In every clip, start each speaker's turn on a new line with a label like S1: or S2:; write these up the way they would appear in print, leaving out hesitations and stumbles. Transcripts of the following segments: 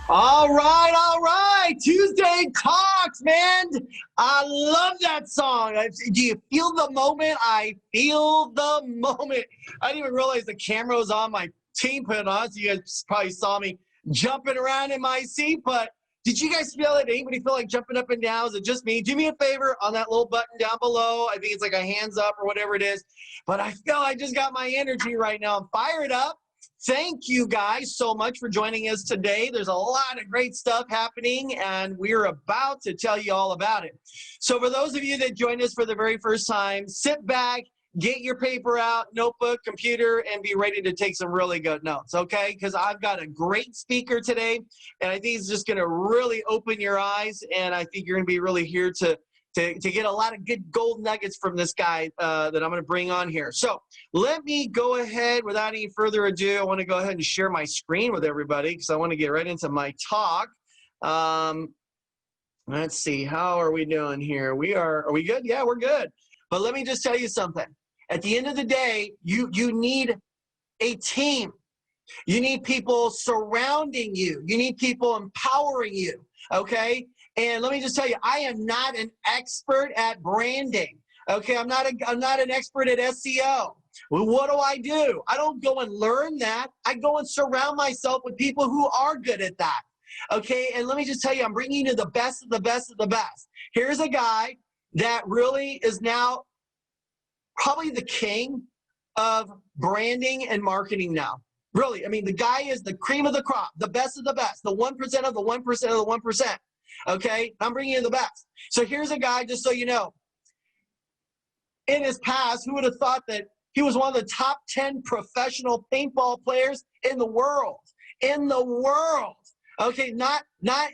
S1: All right. Tuesday Talks, man. I love that song. Do you feel the moment? I feel the moment. I didn't even realize the camera was on. My team put it on, so you guys probably saw me jumping around in my seat. But did you guys feel it? Anybody feel like jumping up and down? Is it just me? Do me a favor on that little button down below. I think it's like a hands up or whatever it is. But I feel I just got my energy right now. I'm fired up. Thank you guys so much for joining us today. There's a lot of great stuff happening, and we're about to tell you all about it. So for those of you that joined us for the very first time, sit back, get your paper out, notebook, computer, and be ready to take some really good notes, okay? Because I've got a great speaker today, and I think it's just going to really open your eyes, and I think you're going to be really here to get a lot of good gold nuggets from this guy that I'm going to bring on here. So let me go ahead without any further ado. I want to go ahead and share my screen with everybody because I want to get right into my talk. Let's see. How are we doing here? Are we good? Yeah, we're good. But let me just tell you something. At the end of the day, you need a team. You need people surrounding you. You need people empowering you, okay? And let me just tell you, I am not an expert at branding, okay? I'm not an expert at SEO. Well, what do? I don't go and learn that. I go and surround myself with people who are good at that, okay? And let me just tell you, I'm bringing you the best of the best of the best. Here's a guy that really is now probably the king of branding and marketing now. Really, I mean, the guy is the cream of the crop, the best of the best, the 1% of the 1% of the 1%. Okay, I'm bringing you the best. So here's a guy, just so you know, in his past, who would have thought that he was one of the top 10 professional paintball players in the world? In the world. Okay, not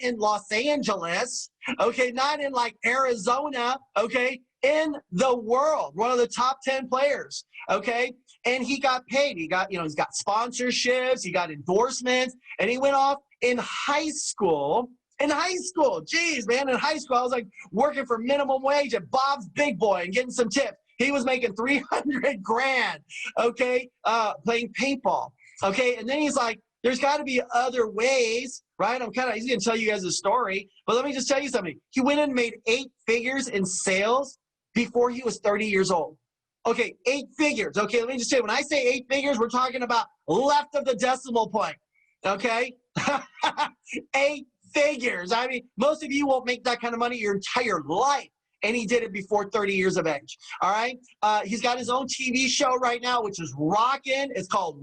S1: in Los Angeles. Okay, not in like Arizona. Okay, in the world, one of the top 10 players. Okay, and he got paid. He's got sponsorships. He got endorsements, and he went off in high school. In high school, geez, man, in high school, I was like working for minimum wage at Bob's Big Boy and getting some tips. He was making 300 grand, okay, playing paintball, okay? And then he's like, there's got to be other ways, right? He's going to tell you guys a story, but let me just tell you something. He went and made 8 figures in sales before he was 30 years old. Okay, 8 figures, okay? Let me just say, when I say 8 figures, we're talking about left of the decimal point, okay? 8 figures. I mean, most of you won't make that kind of money your entire life. And he did it before 30 years of age. All right. He's got his own TV show right now, which is rocking. It's called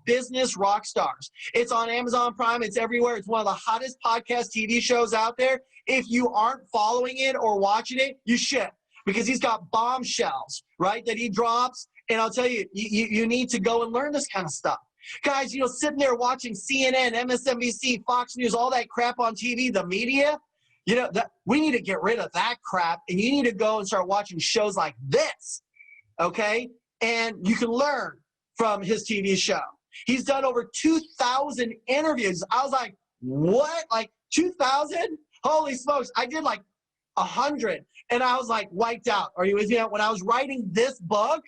S1: Business Rock Stars. It's on Amazon Prime. It's everywhere. It's one of the hottest podcast TV shows out there. If you aren't following it or watching it, you should, because he's got bombshells, right, that he drops. And I'll tell you, you need to go and learn this kind of stuff. Guys, sitting there watching CNN, MSNBC, Fox News, all that crap on TV, the media, we need to get rid of that crap, and you need to go and start watching shows like this, okay? And you can learn from his TV show. He's done over 2,000 interviews. I was like, what? Like 2,000? Holy smokes. I did like 100, and I was like wiped out. Are you with me? When I was writing this book,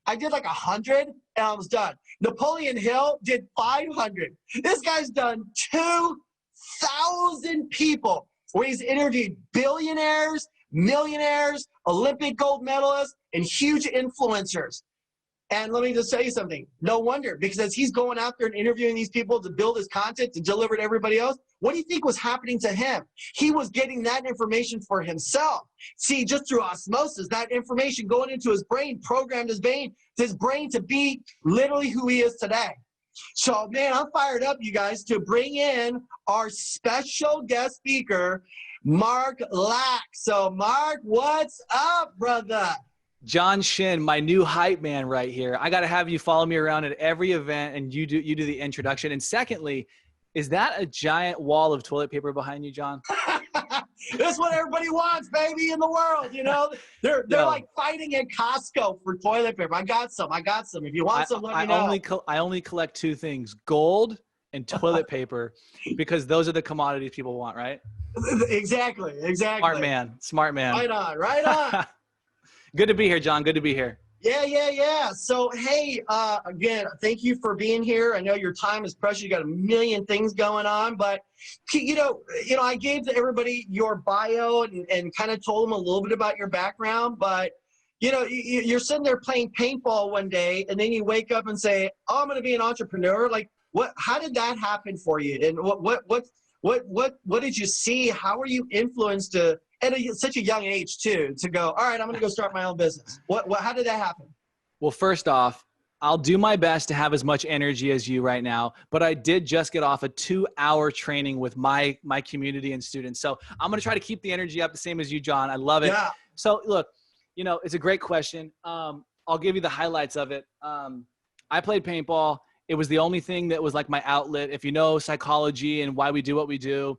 S1: I did like 100, and I was done. Napoleon Hill did 500. This guy's done 2,000 people where he's interviewed billionaires, millionaires, Olympic gold medalists, and huge influencers. And let me just tell you something. No wonder, because as he's going out there and interviewing these people to build his content, to deliver to everybody else, what do you think was happening to him? He was getting that information for himself. See, just through osmosis, that information going into his brain, programmed his brain to be literally who he is today. So, man, I'm fired up, you guys, to bring in our special guest speaker, Mark Lack. So, Mark, what's up, brother?
S2: John Shin, my new hype man right here. I got to have you follow me around at every event, and you do the introduction. And secondly, is that a giant wall of toilet paper behind you, John?
S1: That's what everybody wants, baby, in the world. They're like fighting at Costco for toilet paper. I got some. If you want some, let me know.
S2: I only collect 2 things: gold and toilet paper, because those are the commodities people want, right?
S1: Exactly.
S2: Smart man.
S1: Right on.
S2: Good to be here, John. Good to be here.
S1: Yeah. So, hey, again, thank you for being here. I know your time is precious. You got a million things going on, but I gave everybody your bio and kind of told them a little bit about your background, but you're sitting there playing paintball one day and then you wake up and say, oh, I'm going to be an entrepreneur. Like how did that happen for you? And what did you see? How were you influenced to, at such a young age too, to go, all right, I'm going to go start my own business? How did that happen?
S2: Well, first off, I'll do my best to have as much energy as you right now, but I did just get off a 2-hour training with my community and students. So I'm going to try to keep the energy up the same as you, John. I love it.
S1: Yeah.
S2: So look, it's a great question. I'll give you the highlights of it. I played paintball. It was the only thing that was like my outlet. If you know psychology and why we do what we do,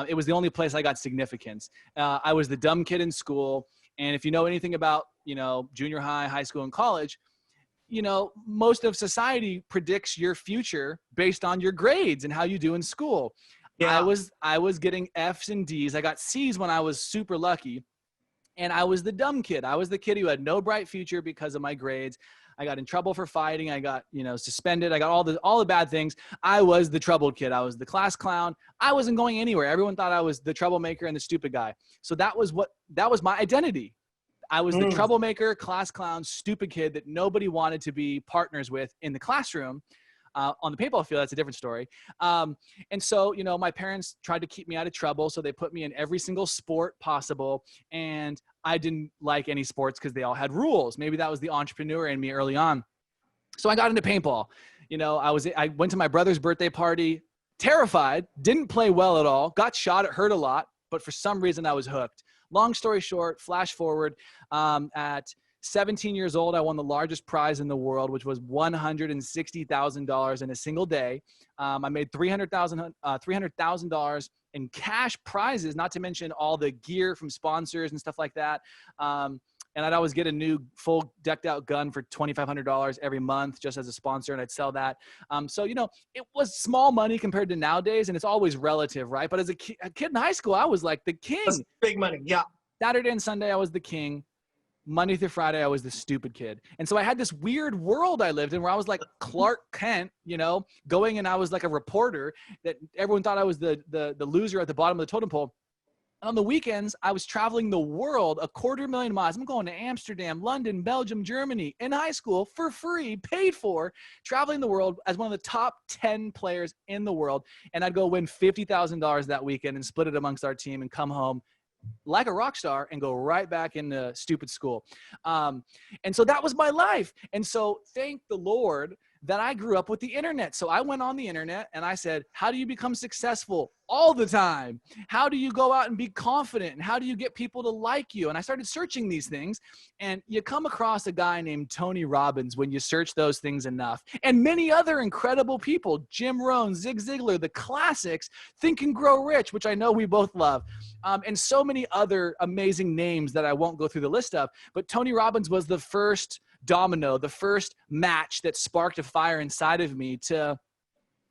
S2: it was the only place I got significance. I was the dumb kid in school. And if you know anything about, junior high, high school, and college, most of society predicts your future based on your grades and how you do in school.
S1: Yeah.
S2: I was getting F's and D's. I got C's when I was super lucky. And I was the dumb kid. I was the kid who had no bright future because of my grades. I got in trouble for fighting. I got, suspended. I got all the bad things. I was the troubled kid. I was the class clown. I wasn't going anywhere. Everyone thought I was the troublemaker and the stupid guy. So that was my identity. I was the troublemaker, class clown, stupid kid that nobody wanted to be partners with in the classroom. On the paintball field, that's a different story. And so, my parents tried to keep me out of trouble. So they put me in every single sport possible. And I didn't like any sports because they all had rules. Maybe that was the entrepreneur in me early on. So I got into paintball. I went to my brother's birthday party, terrified, didn't play well at all, got shot, it hurt a lot, but for some reason I was hooked. Long story short, flash forward, at 17 years old, I won the largest prize in the world, which was $160,000 in a single day. I made $300,000 in cash prizes, not to mention all the gear from sponsors and stuff like that. And I'd always get a new full decked out gun for $2,500 every month just as a sponsor, and I'd sell that. So, it was small money compared to nowadays, and it's always relative, right? But as a kid in high school, I was like the king.
S1: That's big money, yeah.
S2: Saturday and Sunday, I was the king. Monday through Friday, I was the stupid kid. And so I had this weird world I lived in where I was like Clark Kent, going, and I was like a reporter that everyone thought I was the loser at the bottom of the totem pole. And on the weekends, I was traveling the world, 250,000 miles. I'm going to Amsterdam, London, Belgium, Germany in high school for free, paid for, traveling the world as one of the top 10 players in the world. And I'd go win $50,000 that weekend and split it amongst our team and come home like a rock star and go right back into stupid school. And so that was my life. And so thank the Lord that I grew up with the internet. So I went on the internet and I said, how do you become successful all the time? How do you go out and be confident? And how do you get people to like you? And I started searching these things, and you come across a guy named Tony Robbins when you search those things enough, and many other incredible people, Jim Rohn, Zig Ziglar, the classics, Think and Grow Rich, which I know we both love, and so many other amazing names that I won't go through the list of. But Tony Robbins was the first domino, the first match that sparked a fire inside of me to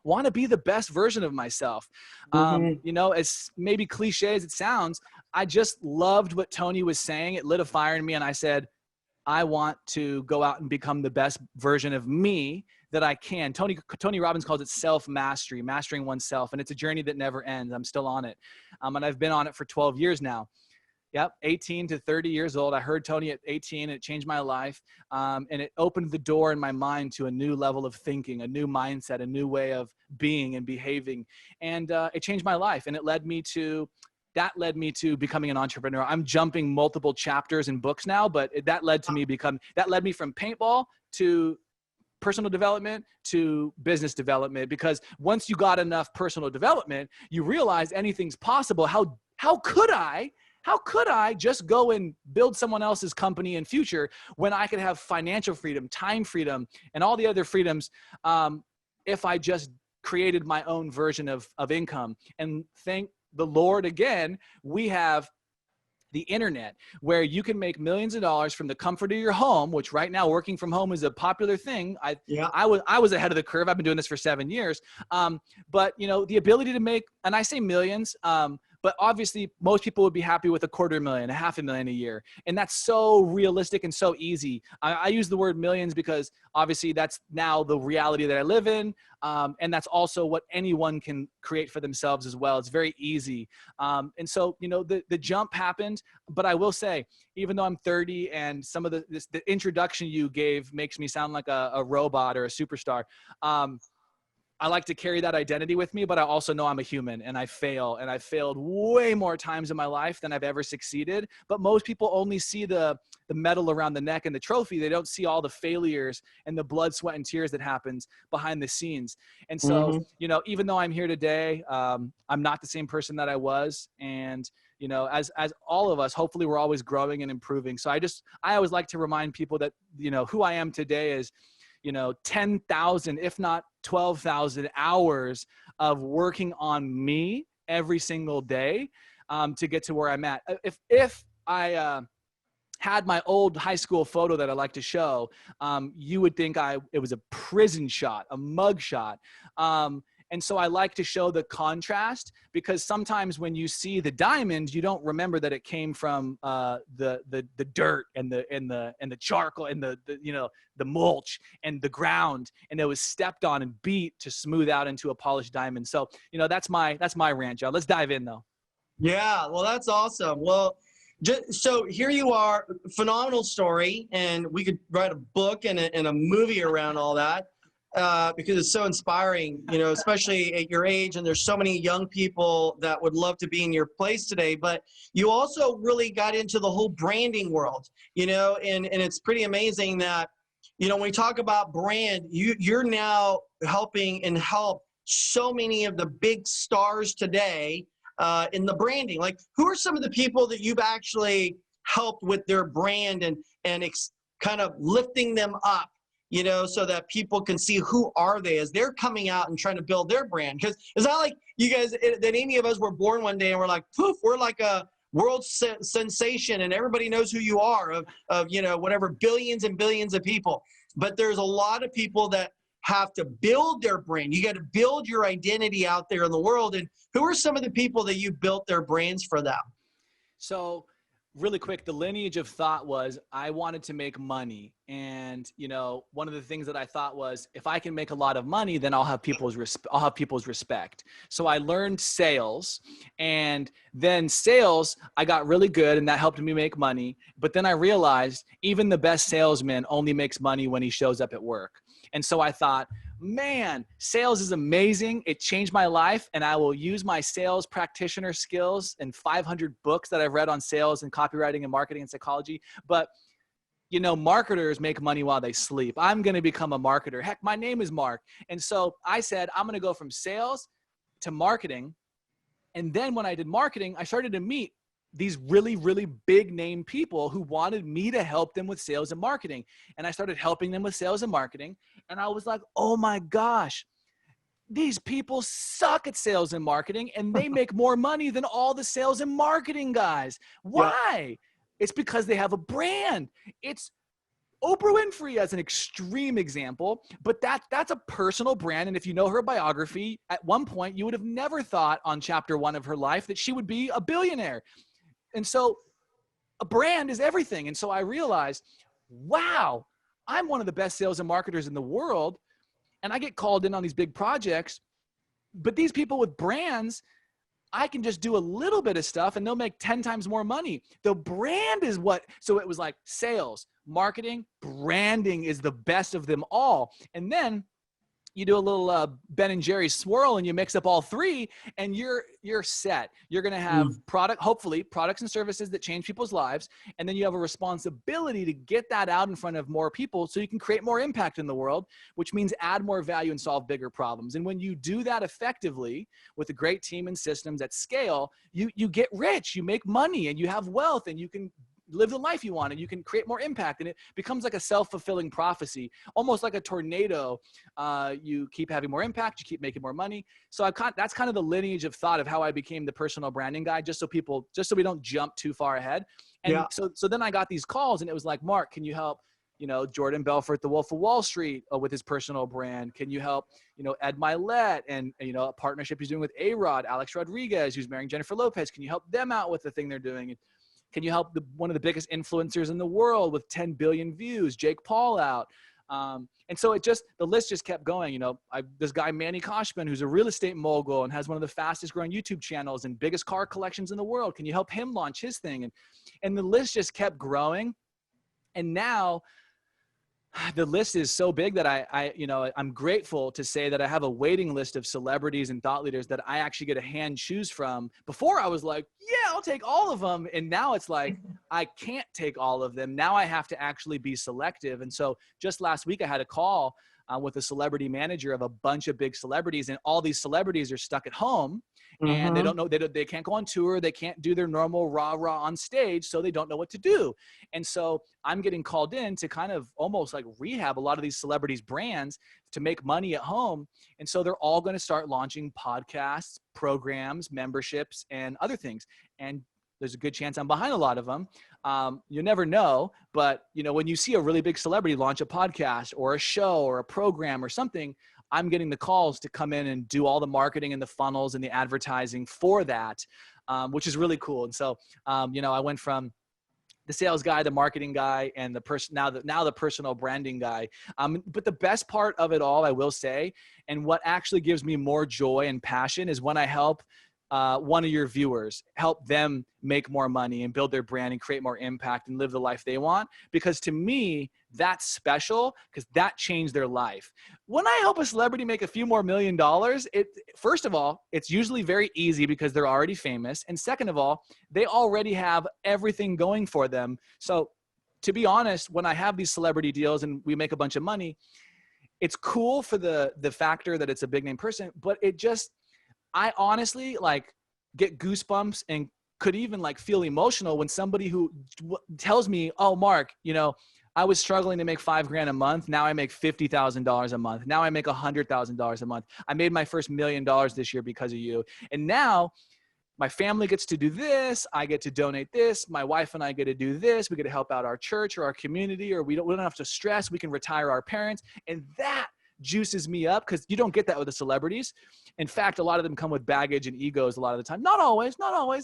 S2: want to be the best version of myself. As maybe cliche as it sounds, I just loved what Tony was saying. It lit a fire in me, and I said, I want to go out and become the best version of me that I can. Tony Robbins calls it self-mastery, mastering oneself, and it's a journey that never ends. I'm still on it, and I've been on it for 12 years now. Yep, 18 to 30 years old. I heard Tony at 18. It changed my life, and it opened the door in my mind to a new level of thinking, a new mindset, a new way of being and behaving. And it changed my life, and that led me to becoming an entrepreneur. I'm jumping multiple chapters in books now, but that led me from paintball to personal development to business development, because once you got enough personal development, you realize anything's possible. How could I just go and build someone else's company in future when I could have financial freedom, time freedom, and all the other freedoms if I just created my own version of income? And thank the Lord again, we have the internet where you can make millions of dollars from the comfort of your home, which right now working from home is a popular thing. I was ahead of the curve. I've been doing this for 7 years. But the ability to make, and I say millions, But obviously most people would be happy with $250,000, $500,000 a year. And that's so realistic and so easy. I use the word millions because obviously that's now the reality that I live in. And that's also what anyone can create for themselves as well. It's very easy. And so, you know, the jump happened, but I will say, even though I'm 30 and some of the introduction you gave makes me sound like a robot or a superstar, I like to carry that identity with me, but I also know I'm a human and I fail, and I've failed way more times in my life than I've ever succeeded. But most people only see the medal around the neck and the trophy. They don't see all the failures and the blood, sweat, and tears that happens behind the scenes. And so, you know, even though I'm here today, I'm not the same person that I was. And, you know, as all of us, hopefully we're always growing and improving. So I always like to remind people that, you know, who I am today is, you know, 10,000, if not 12,000 hours of working on me every single day to get to where I'm at. If I had my old high school photo that I like to show, you would think it was a prison shot, a mug shot. And so I like to show the contrast, because sometimes when you see the diamond, you don't remember that it came from the dirt and the charcoal and the you know, the mulch and the ground, and it was stepped on and beat to smooth out into a polished diamond. So, you know, that's my rant, Joe. Let's dive in though.
S1: Yeah, well, that's awesome. Well, so here you are, phenomenal story, and we could write a book and a movie around all that. Because it's so inspiring, you know, especially at your age, and there's so many young people that would love to be in your place today. But you also really got into the whole branding world, you know, and it's pretty amazing that, you know, when we talk about brand, you're now helping and help so many of the big stars today in the branding. Like, who are some of the people that you've actually helped with their brand and kind of lifting them up, you know, so that people can see who are they as they're coming out and trying to build their brand? Because it's not like you guys, that any of us were born one day and we're like, poof, we're like a world sensation and everybody knows who you are of, you know, whatever, billions and billions of people. But there's a lot of people that have to build their brand. You got to build your identity out there in the world. And who are some of the people that you built their brands for them?
S2: So really quick, the lineage of thought was I wanted to make money. And, you know, one of the things that I thought was, if I can make a lot of money, then I'll have people's respect. So I learned sales, and then sales, I got really good, and that helped me make money. But then I realized even the best salesman only makes money when he shows up at work. And so I thought, man, sales is amazing. It changed my life, and I will use my sales practitioner skills and 500 books that I've read on sales and copywriting and marketing and psychology. But, you know, marketers make money while they sleep. I'm going to become a marketer. Heck, my name is Mark. And so I said, I'm going to go from sales to marketing. And then when I did marketing, I started to meet these really, really big name people who wanted me to help them with sales and marketing. And I started helping them with sales and marketing. And I was like, oh my gosh, these people suck at sales and marketing, and they make more money than all the sales and marketing guys. Why? Yeah. It's because they have a brand. It's Oprah Winfrey as an extreme example, but that's a personal brand. And if you know her biography, at one point, you would have never thought on chapter 1 of her life that she would be a billionaire. And so a brand is everything. And so I realized, wow, I'm one of the best sales and marketers in the world. And I get called in on these big projects, but these people with brands, I can just do a little bit of stuff and they'll make 10 times more money. The brand is what, so it was like sales, marketing, branding is the best of them all. And then you do a little Ben and Jerry's swirl and you mix up all three and you're set. You're going to have hopefully products and services that change people's lives. And then you have a responsibility to get that out in front of more people so you can create more impact in the world, which means add more value and solve bigger problems. And when you do that effectively with a great team and systems at scale, you get rich, you make money, and you have wealth, and you can live the life you want, and you can create more impact, and it becomes like a self-fulfilling prophecy, almost like a tornado. You keep having more impact, you keep making more money. So that's kind of the lineage of thought of how I became the personal branding guy, just so we don't jump too far ahead. And so then I got these calls, and it was like, Mark, can you help, Jordan Belfort, the Wolf of Wall Street, with his personal brand? Can you help, Ed Milet and, a partnership he's doing with A-Rod, Alex Rodriguez, who's marrying Jennifer Lopez? Can you help them out with the thing they're doing? Can you help one of the biggest influencers in the world with 10 billion views, Jake Paul, out? And so the list just kept going. This guy, Manny Koshman, who's a real estate mogul and has one of the fastest growing YouTube channels and biggest car collections in the world. Can you help him launch his thing? And the list just kept growing. And now the list is so big that I'm grateful to say that I have a waiting list of celebrities and thought leaders that I actually get a hand choose from. Before I was like, yeah, I'll take all of them. And now it's like, I can't take all of them. Now I have to actually be selective. And so just last week I had a call with a celebrity manager of a bunch of big celebrities, and all these celebrities are stuck at home and they don't know, they can't go on tour. They can't do their normal rah on stage. So they don't know what to do. And so I'm getting called in to kind of almost like rehab a lot of these celebrities' brands to make money at home. And so they're all going to start launching podcasts, programs, memberships, and other things. And there's a good chance I'm behind a lot of them. You never know, but when you see a really big celebrity launch a podcast or a show or a program or something, I'm getting the calls to come in and do all the marketing and the funnels and the advertising for that, which is really cool. And so, I went from the sales guy, the marketing guy, and now the personal branding guy. But the best part of it all, I will say, and what actually gives me more joy and passion is when I help one of your viewers, help them make more money and build their brand and create more impact and live the life they want. Because to me, that's special because that changed their life. When I help a celebrity make a few more $1 million, first of all, it's usually very easy because they're already famous. And second of all, they already have everything going for them. So to be honest, when I have these celebrity deals and we make a bunch of money, it's cool for the factor that it's a big name person, but I honestly get goosebumps and could even feel emotional when somebody who tells me, oh, Mark, I was struggling to make $5,000 a month. Now I make $50,000 a month. Now I make $100,000 a month. I made my first $1 million this year because of you. And now my family gets to do this. I get to donate this. My wife and I get to do this. We get to help out our church or our community, or we don't have to stress. We can retire our parents. And that juices me up because you don't get that with the celebrities. In fact, a lot of them come with baggage and egos a lot of the time. Not always,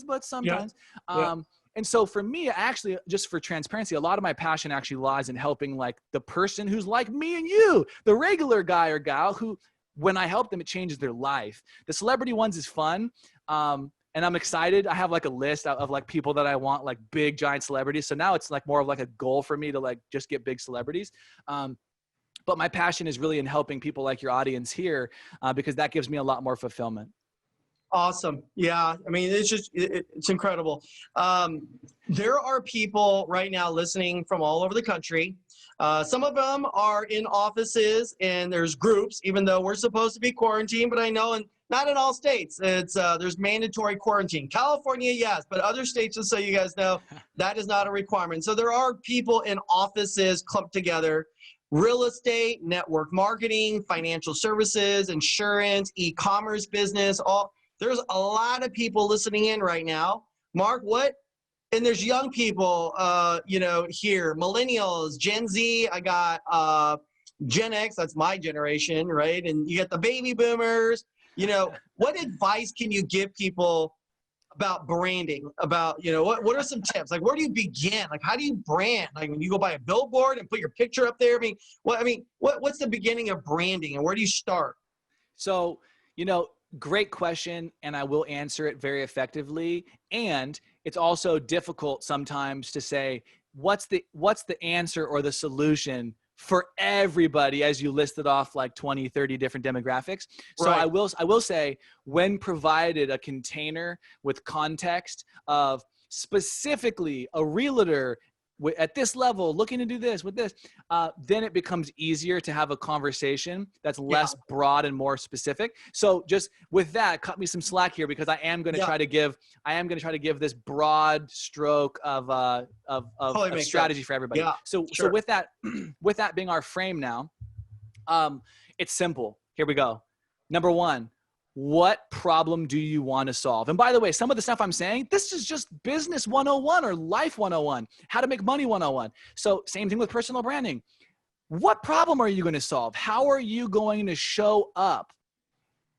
S2: but sometimes. Yeah. And so for me, actually, just for transparency, a lot of my passion actually lies in helping the person who's like me and you, the regular guy or gal who, when I help them, it changes their life. The celebrity ones is fun. And I'm excited. I have a list of people that I want, big giant celebrities. So now it's more of a goal for me to just get big celebrities. But my passion is really in helping people like your audience here because that gives me a lot more fulfillment.
S1: Awesome. Yeah. I mean, it's incredible. There are people right now listening from all over the country. Some of them are in offices and there's groups, even though we're supposed to be quarantined, but I know not in all states, there's mandatory quarantine. California, yes, but other states, just so you guys know, that is not a requirement. So there are people in offices clumped together. Real estate, network marketing, financial services, insurance, e-commerce business, there's a lot of people listening in right now. Mark, and there's young people, here, millennials, Gen Z, I got Gen X, that's my generation, right? And you got the baby boomers, what advice can you give people about branding, about, what are some tips? Where do you begin? How do you brand? When you go buy a billboard and put your picture up there, what's the beginning of branding and where do you start?
S2: So, great question. And I will answer it very effectively. And it's also difficult sometimes to say, what's the answer or the solution for everybody as you listed off 20, 30 different demographics. So right. I will say when provided a container with context of specifically a realtor at this level, looking to do this with this, then it becomes easier to have a conversation that's less broad and more specific. So just with that, cut me some slack here because I am going to try to give this broad stroke of strategy for everybody. Yeah, so with that being our frame now, it's simple. Here we go. Number one. What problem do you want to solve? And by the way, some of the stuff I'm saying, this is just business 101 or life 101, how to make money 101. So same thing with personal branding. What problem are you going to solve? How are you going to show up?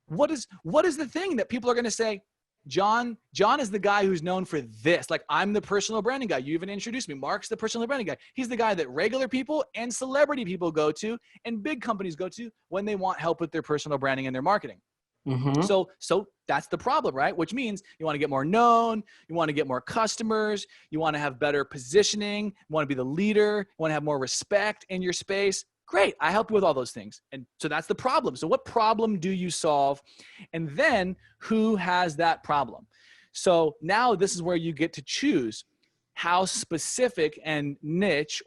S2: What is the thing that people are going to say, John is the guy who's known for this. Like, I'm the personal branding guy. You even introduced me. Mark's the personal branding guy. He's the guy that regular people and celebrity people go to and big companies go to when they want help with their personal branding and their marketing.
S1: Mm-hmm.
S2: So that's the problem, right? Which means you want to get more known, you want to get more customers, you want to have better positioning, you want to be the leader, you want to have more respect in your space. Great, I help you with all those things. And so that's the problem. So what problem do you solve? And then who has that problem? So now this is where you get to choose how specific and niche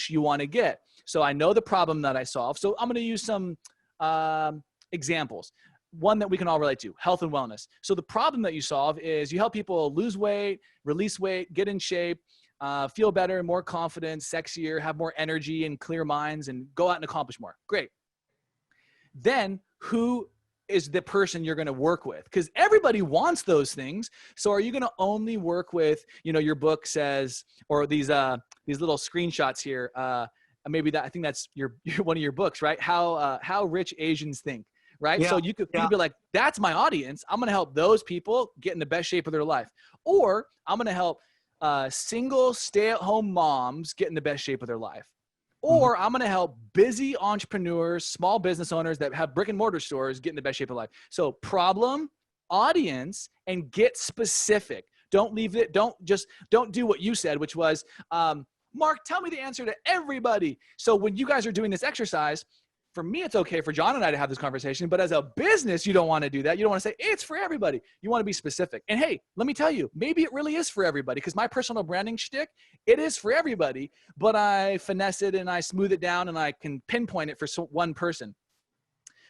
S2: you want to get. So I know the problem that I solve. So I'm going to use some examples. One that we can all relate to, health and wellness. So the problem that you solve is you help people lose weight, release weight, get in shape, feel better, more confident, sexier, have more energy and clear minds, and go out and accomplish more. Great. Then who is the person you're going to work with? Because everybody wants those things. So are you going to only work with, your book says, or these little screenshots here, maybe that, I think that's your one of your books, right? How Rich Asians Think. Right?
S1: Yeah,
S2: So you could be like, that's my audience. I'm going to help those people get in the best shape of their life. Or I'm going to help single stay-at-home moms get in the best shape of their life. Or I'm going to help busy entrepreneurs, small business owners that have brick and mortar stores get in the best shape of life. So problem, audience, and get specific. Don't leave it. Don't do what you said, which was, Mark, tell me the answer to everybody. So when you guys are doing this exercise, for me, it's okay for John and I to have this conversation, but as a business, you don't want to do that. You don't want to say it's for everybody. You want to be specific. And hey, let me tell you, maybe it really is for everybody, because my personal branding shtick, it is for everybody, but I finesse it and I smooth it down and I can pinpoint it for one person.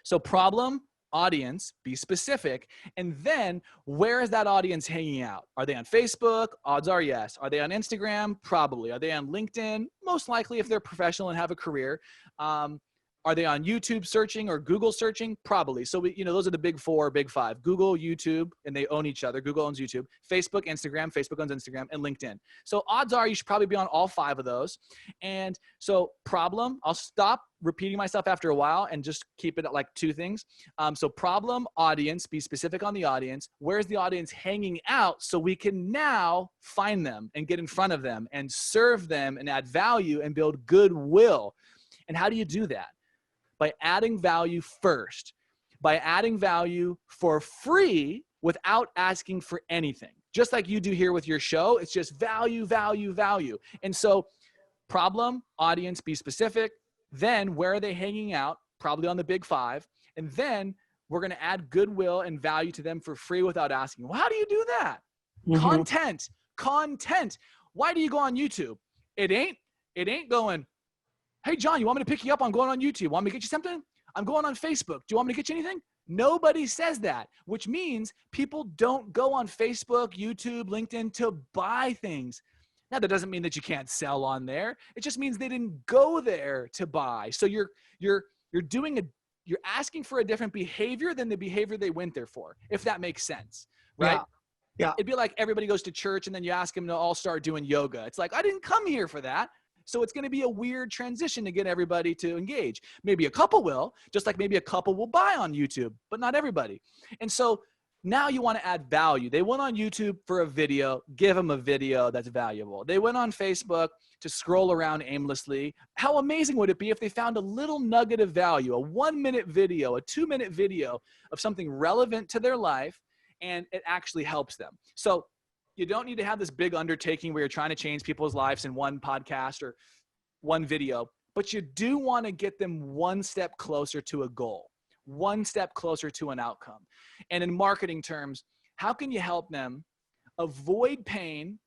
S2: So problem, audience, be specific. And then where is that audience hanging out? Are they on Facebook? Odds are yes. Are they on Instagram? Probably. Are they on LinkedIn? Most likely, if they're professional and have a career. Are they on YouTube searching or Google searching? Probably. So those are the big four, big five: Google, YouTube, and they own each other. Google owns YouTube, Facebook, Instagram, Facebook owns Instagram, and LinkedIn. So odds are you should probably be on all five of those. And so problem, I'll stop repeating myself after a while and just keep it at like two things. So problem, audience, be specific on the audience. Where's the audience hanging out so we can now find them and get in front of them and serve them and add value and build goodwill. And how do you do that? By adding value first, by adding value for free without asking for anything. Just like you do here with your show, it's just value, value, value. And so problem, audience, be specific. Then where are they hanging out? Probably on the big five. And then we're going to add goodwill and value to them for free without asking. Well, how do you do that? Content. Why do you go on YouTube? It ain't going, hey, John, you want me to pick you up on going on YouTube? Want me to get you something? I'm going on Facebook. Do you want me to get you anything? Nobody says that, which means people don't go on Facebook, YouTube, LinkedIn to buy things. Now, that doesn't mean that you can't sell on there. It just means they didn't go there to buy. So you're asking for a different behavior than the behavior they went there for, if that makes sense, right?
S1: Yeah.
S2: It'd be like everybody goes to church and then you ask them to all start doing yoga. It's like, I didn't come here for that. So it's going to be a weird transition to get everybody to engage. Maybe a couple will, just like maybe a couple will buy on YouTube, but not everybody. And so now you want to add value. They went on YouTube for a video, give them a video that's valuable. They went on Facebook to scroll around aimlessly. How amazing would it be if they found a little nugget of value, a 1-minute video, a 2-minute video of something relevant to their life, and it actually helps them. So you don't need to have this big undertaking where you're trying to change people's lives in one podcast or one video, but you do want to get them one step closer to a goal, one step closer to an outcome. And in marketing terms, how can you help them avoid pain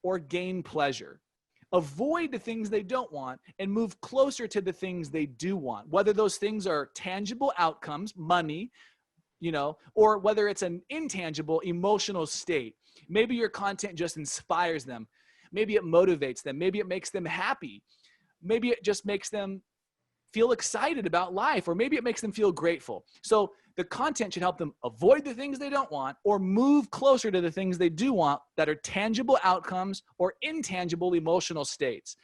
S2: or gain pleasure? Avoid the things they don't want and move closer to the things they do want, whether those things are tangible outcomes, money, or whether it's an intangible emotional state. Maybe your content just inspires them. Maybe it motivates them. Maybe it makes them happy. Maybe it just makes them feel excited about life, or maybe it makes them feel grateful. So the content should help them avoid the things they don't want or move closer to the things they do want that are tangible outcomes or intangible emotional states.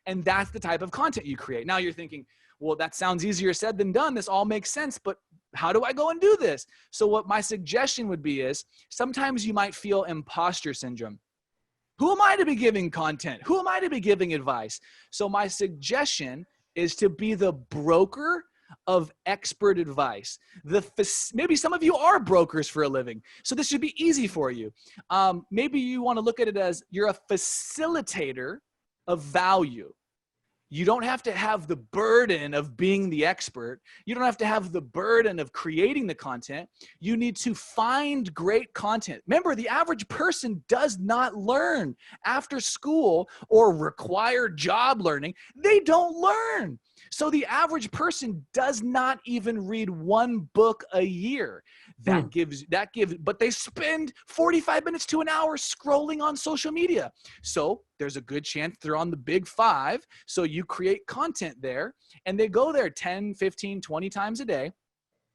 S2: And that's the type of content you create. Now you're thinking, well, that sounds easier said than done. This all makes sense, but how do I go and do this? So what my suggestion would be is sometimes you might feel imposter syndrome. Who am I to be giving content? Who am I to be giving advice? So my suggestion is to be the broker of expert advice. Maybe some of you are brokers for a living, so this should be easy for you. Maybe you want to look at it as you're a facilitator of value. You don't have to have the burden of being the expert. You don't have to have the burden of creating the content. You need to find great content. Remember, the average person does not learn after school or required job learning. They don't learn. So the average person does not even read one book a year. But they spend 45 minutes to an hour scrolling on social media. So there's a good chance they're on the big 5. So you create content there and they go there 10, 15, 20 times a day,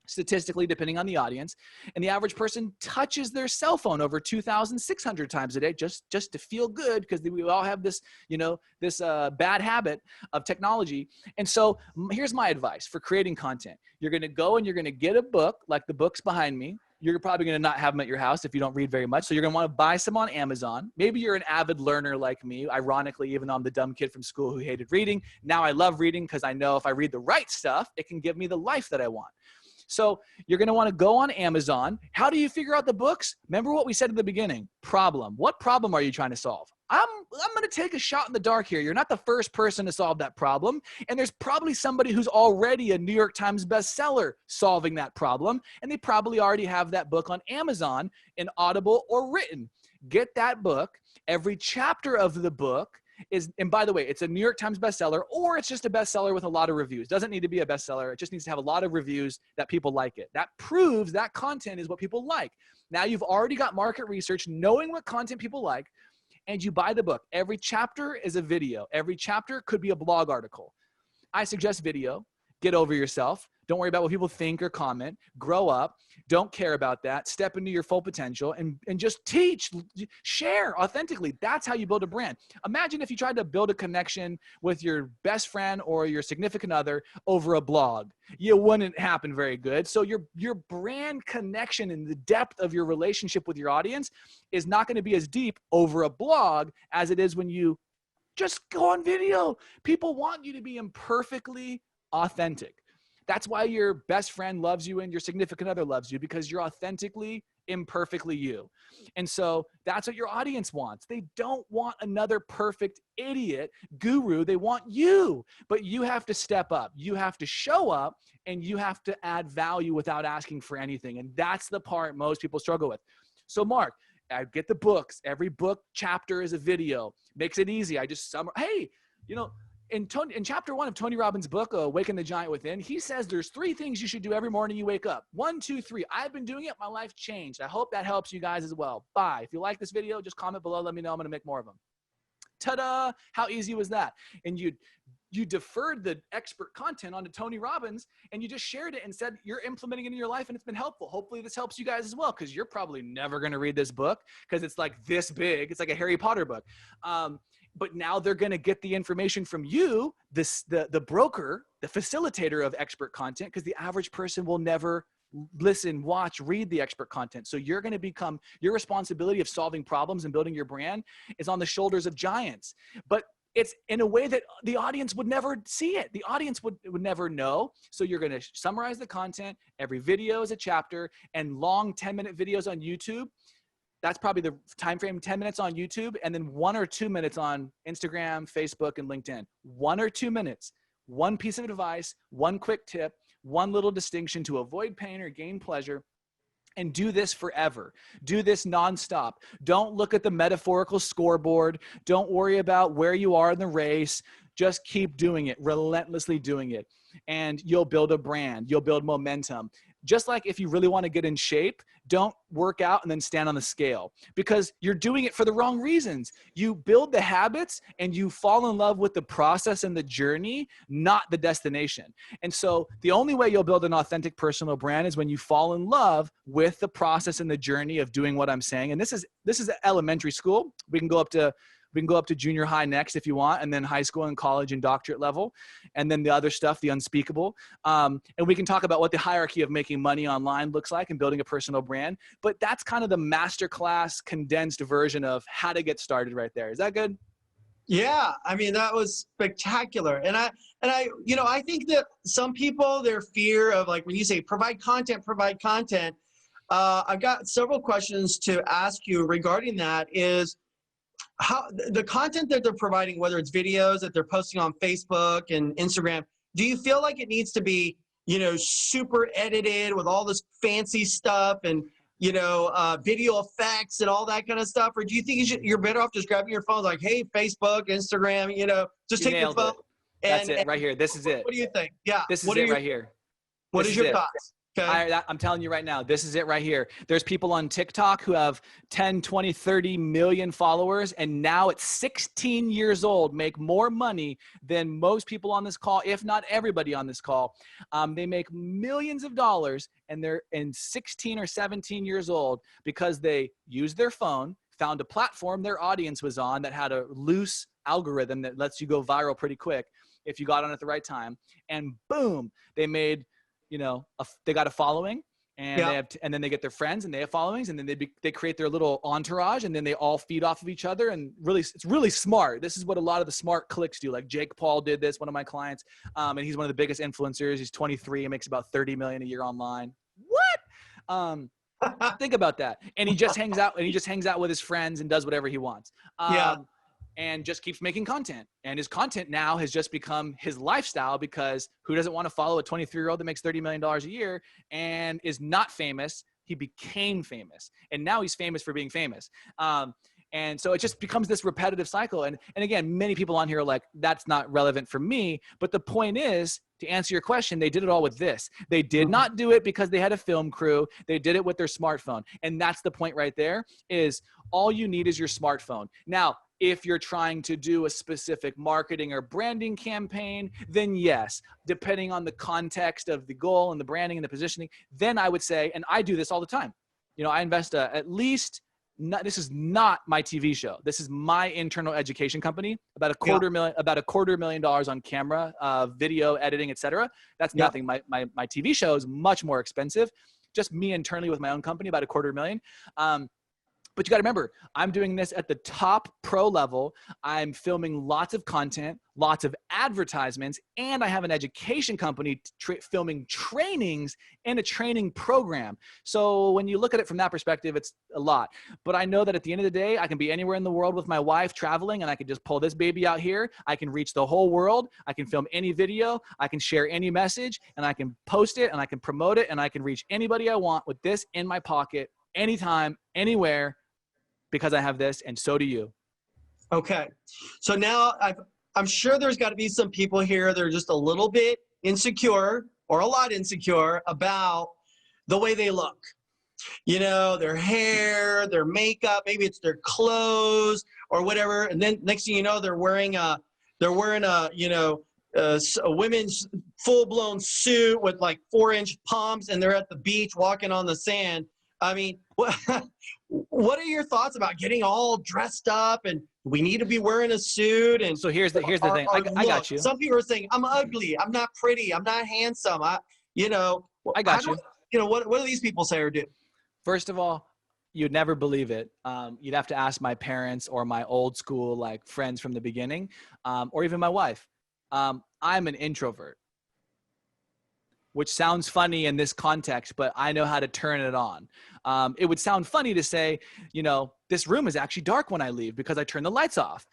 S2: statistically, depending on the audience. And the average person touches their cell phone over 2,600 times a day just to feel good, because we all have this, this bad habit of technology. And so here's my advice for creating content. You're going to go and you're going to get a book like the books behind me. You're probably going to not have them at your house if you don't read very much. So you're going to want to buy some on Amazon. Maybe you're an avid learner like me. Ironically, even though I'm the dumb kid from school who hated reading, now I love reading because I know if I read the right stuff, it can give me the life that I want. So you're going to want to go on Amazon. How do you figure out the books? Remember what we said at the beginning, problem. What problem are you trying to solve? I'm going to take a shot in the dark here. You're not the first person to solve that problem. And there's probably somebody who's already a New York Times bestseller solving that problem. And they probably already have that book on Amazon in Audible or written. Get that book. Every chapter of the book and by the way, it's a New York Times bestseller, or it's just a bestseller with a lot of reviews. Doesn't need to be a bestseller. It just needs to have a lot of reviews that people like it. That proves that content is what people like. Now you've already got market research, knowing what content people like, and you buy the book. Every chapter is a video. Every chapter could be a blog article. I suggest video. Get over yourself. Don't worry about what people think or comment. Grow up. Don't care about that. Step into your full potential and just teach, share authentically. That's how you build a brand. Imagine if you tried to build a connection with your best friend or your significant other over a blog. It wouldn't happen very good. So your brand connection and the depth of your relationship with your audience is not going to be as deep over a blog as it is when you just go on video. People want you to be imperfectly authentic. That's why your best friend loves you and your significant other loves you, because you're authentically, imperfectly you. And so that's what your audience wants. They don't want another perfect idiot guru. They want you, but you have to step up. You have to show up and you have to add value without asking for anything. And that's the part most people struggle with. So Mark, I get the books. Every book chapter is a video. Makes it easy. I just hey, in chapter 1 of Tony Robbins' book, Awaken the Giant Within, he says there's 3 things you should do every morning you wake up. 1, 2, 3. I've been doing it. My life changed. I hope that helps you guys as well. Bye. If you like this video, just comment below. Let me know. I'm going to make more of them. Ta-da! How easy was that? And you deferred the expert content onto Tony Robbins and you just shared it and said you're implementing it in your life and it's been helpful. Hopefully this helps you guys as well, because you're probably never going to read this book because it's like this big. It's like a Harry Potter book. But now they're going to get the information from you, the broker, the facilitator of expert content, because the average person will never listen, watch, read the expert content. So you're going to become, your responsibility of solving problems and building your brand is on the shoulders of giants. But it's in a way that the audience would never see it. The audience would never know. So you're going to summarize the content. Every video is a chapter, and long 10-minute videos on YouTube. That's probably the time frame, 10 minutes on YouTube, and then 1 or 2 minutes on Instagram, Facebook, and LinkedIn. 1 or 2 minutes, one piece of advice, one quick tip, one little distinction to avoid pain or gain pleasure, and do this forever. Do this nonstop. Don't look at the metaphorical scoreboard. Don't worry about where you are in the race. Just keep doing it, relentlessly doing it. And you'll build a brand. You'll build momentum. Just like if you really want to get in shape, don't work out and then stand on the scale, because you're doing it for the wrong reasons. You build the habits and you fall in love with the process and the journey, not the destination. And so the only way you'll build an authentic personal brand is when you fall in love with the process and the journey of doing what I'm saying. And this is elementary school. We can go up to We can go up to junior high next if you want, and then high school and college and doctorate level, and then the other stuff, the unspeakable. And we can talk about what the hierarchy of making money online looks like and building a personal brand. But that's kind of the masterclass condensed version of how to get started right there. Is that good?
S1: Yeah, I mean, that was spectacular. And I think that some people, their fear of, like, when you say provide content, I've got several questions to ask you regarding that. Is how the content that they're providing, whether it's videos that they're posting on Facebook and Instagram, do you feel like it needs to be, super edited with all this fancy stuff and, video effects and all that kind of stuff? Or do you think you're better off just grabbing your phone, like, hey, Facebook, Instagram, just take your phone.
S2: That's it right here. This is it.
S1: What do you think? Yeah.
S2: This is it right here.
S1: What is your thoughts? Okay.
S2: I'm telling you right now, this is it right here. There's people on TikTok who have 10, 20, 30 million followers, and now at 16 years old, make more money than most people on this call, if not everybody on this call. They make millions of dollars, and they're 16 or 17 years old because they used their phone, found a platform their audience was on that had a loose algorithm that lets you go viral pretty quick if you got on at the right time, and boom, they made, they got a following, and and then they get their friends and they have followings, and then they create their little entourage, and then they all feed off of each other. And really, it's really smart. This is what a lot of the smart clicks do. Like Jake Paul did this, one of my clients, and he's one of the biggest influencers. He's 23 and makes about 30 million a year online. What? Think about that. And he just hangs out with his friends and does whatever he wants. And just keeps making content. And his content now has just become his lifestyle, because who doesn't want to follow a 23-year-old that makes $30 million a year and is not famous? He became famous, and now he's famous for being famous. And so it just becomes this repetitive cycle. And again, many people on here are like, that's not relevant for me. But the point is, to answer your question, they did it all with this. They did not do it because they had a film crew. They did it with their smartphone. And that's the point right there, is all you need is your smartphone. Now, if you're trying to do a specific marketing or branding campaign, then yes, depending on the context of the goal and the branding and the positioning, then I would say, and I do this all the time, I invest at least, this is not my TV show. This is my internal education company, about a quarter million dollars on camera, video editing, etc. That's nothing. My TV show is much more expensive. Just me internally with my own company, about $250,000. But you got to remember, I'm doing this at the top pro level. I'm filming lots of content, lots of advertisements, and I have an education company filming trainings and a training program. So when you look at it from that perspective, it's a lot. But I know that at the end of the day, I can be anywhere in the world with my wife traveling, and I can just pull this baby out here. I can reach the whole world. I can film any video. I can share any message, and I can post it, and I can promote it, and I can reach anybody I want with this in my pocket, anytime, anywhere, because I have this, and so do you.
S1: Okay. So now I'm sure there's got to be some people here that are just a little bit insecure, or a lot insecure, about the way they look. Their hair, their makeup, maybe it's their clothes or whatever. And then next thing you know, they're wearing a women's full-blown suit with like 4-inch pumps, and they're at the beach walking on the sand. I mean, what are your thoughts about getting all dressed up, and we need to be wearing a suit? And
S2: so here's the thing. I got you.
S1: Some people are saying, I'm ugly, I'm not pretty, I'm not handsome.
S2: I got you.
S1: What do these people say or do? First
S2: of all, you'd never believe it. You'd have to ask my parents or my old school, like, friends from the beginning, or even my wife. I'm an introvert, which sounds funny in this context, but I know how to turn it on. It would sound funny to say, this room is actually dark when I leave because I turn the lights off.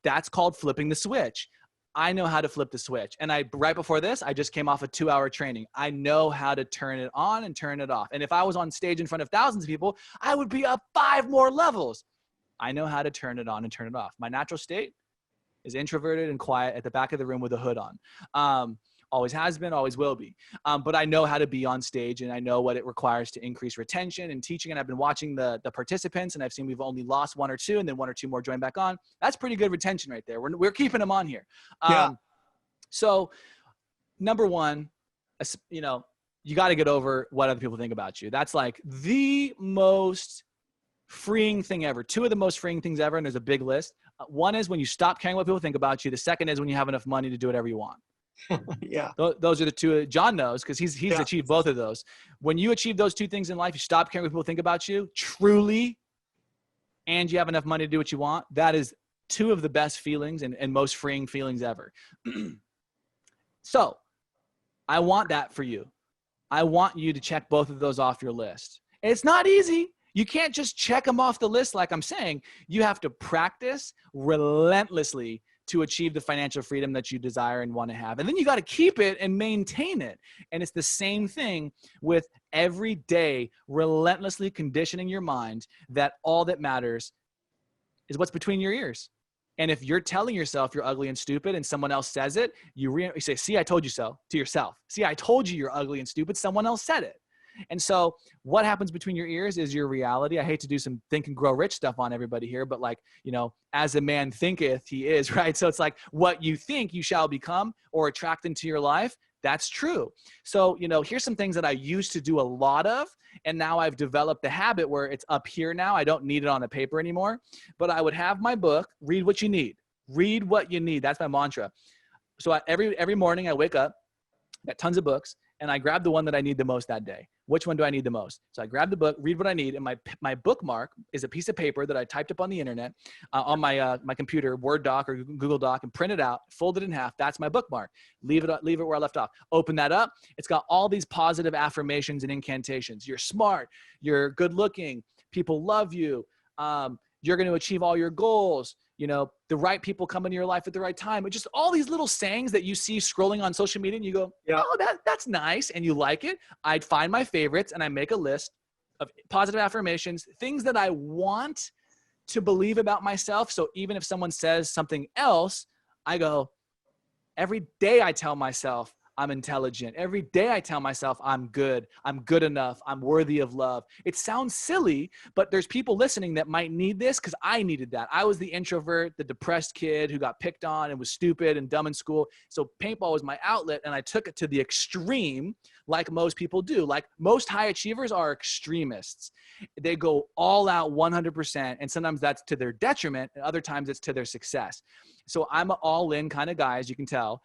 S2: That's called flipping the switch. I know how to flip the switch. And right before this, I just came off a 2-hour training. I know how to turn it on and turn it off. And if I was on stage in front of thousands of people, I would be up 5 more levels. I know how to turn it on and turn it off. My natural state is introverted and quiet at the back of the room with a hood on. Always has been, always will be. But I know how to be on stage, and I know what it requires to increase retention and teaching. And I've been watching the participants, and I've seen we've only lost 1 or 2, and then 1 or 2 more join back on. That's pretty good retention right there. We're keeping them on here. So number one, you got to get over what other people think about you. That's like the most freeing thing ever. 2 of the most freeing things ever, and there's a big list, One is when you stop caring what people think about you. The second is when you have enough money to do whatever you want.
S1: Yeah.
S2: Those are the two. John knows because he's
S1: Yeah.
S2: achieved both of those. When you achieve those two things in life, you stop caring what people think about you, truly, and you have enough money to do what you want. That is two of the best feelings and most freeing feelings ever. So I want that for you. I want you to check both of those off your list. It's not easy. You can't just check them off the list like I'm saying. You have to practice relentlessly to achieve the financial freedom that you desire and want to have. And then you got to keep it and maintain it. And it's the same thing with every day relentlessly conditioning your mind that all that matters is what's between your ears. And if you're telling yourself you're ugly and stupid and someone else says it, you say, see, I told you so, to yourself. See, I told you you're ugly and stupid. Someone else said it. And so what happens between your ears is your reality. I hate to do some think and grow rich stuff on everybody here, but like, you know, as a man thinketh, he is, right? So it's like what you think you shall become or attract into your life. That's true. So, you know, here's some things that I used to do a lot of, and now I've developed the habit where it's up here now. I don't need it on a paper anymore, but I would have my book, read what you need. Read what you need. That's my mantra. So every morning I wake up, got tons of books, and I grab the one that I need the most that day. Which one do I need the most? So I grab the book, read what I need, and my bookmark is a piece of paper that I typed up on the internet, on my computer, Word doc or Google Doc, and print it out, fold it in half. That's my bookmark. Leave it where I left off. Open that up. It's got all these positive affirmations and incantations. You're smart. You're good looking. People love you. You're going to achieve all your goals. You know, the right people come into your life at the right time. But just all these little sayings that you see scrolling on social media and you go,
S1: Yeah.
S2: oh, that's nice. And you like it. I'd find my favorites and I make a list of positive affirmations, things that I want to believe about myself. So even if someone says something else, I go, every day I tell myself I'm intelligent. Every day I tell myself I'm good enough, I'm worthy of love. It sounds silly, but there's people listening that might need this because I needed that. I was the introvert, the depressed kid who got picked on and was stupid and dumb in school. So paintball was my outlet, and I took it to the extreme like most people do. Like most high achievers are extremists. They go all out 100%, and sometimes that's to their detriment, and other times it's to their success. So I'm an all-in kind of guy, as you can tell.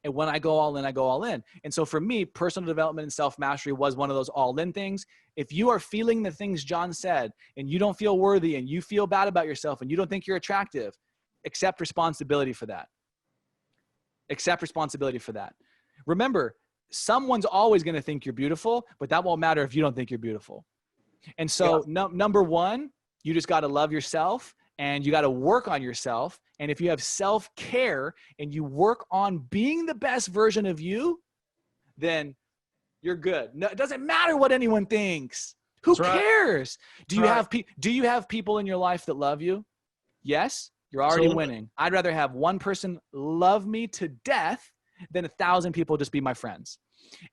S2: And when I go all in, I go all in. And so for me, personal development and self-mastery was one of those all-in things. If you are feeling the things John said and you don't feel worthy and you feel bad about yourself and you don't think you're attractive, accept responsibility for that. Accept responsibility for that. Remember, someone's always going to think you're beautiful, but that won't matter if you don't think you're beautiful. And so number one, you just got to love yourself. And you got to work on yourself. And if you have self-care and you work on being the best version of you, then you're good. No, it doesn't matter what anyone thinks. Who cares? Do you have people in your life that love you? Yes, you're already winning. I'd rather have one person love me to death than 1,000 people just be my friends.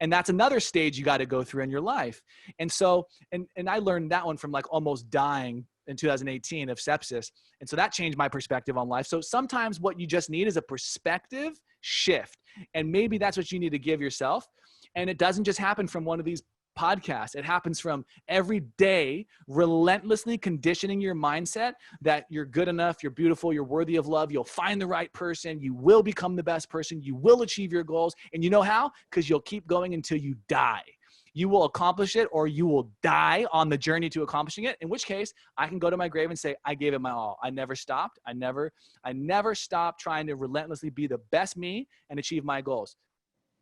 S2: And that's another stage you got to go through in your life. And so, and I learned that one from like almost dying in 2018 of sepsis. And so that changed my perspective on life. So sometimes what you just need is a perspective shift. And maybe that's what you need to give yourself. And it doesn't just happen from one of these podcasts. It happens from every day, relentlessly conditioning your mindset that you're good enough, you're beautiful, you're worthy of love, you'll find the right person, you will become the best person, you will achieve your goals. And you know how? Because you'll keep going until you die. You will accomplish it or you will die on the journey to accomplishing it, in which case I can go to my grave and say, I gave it my all. I never stopped. I never stopped trying to relentlessly be the best me and achieve my goals.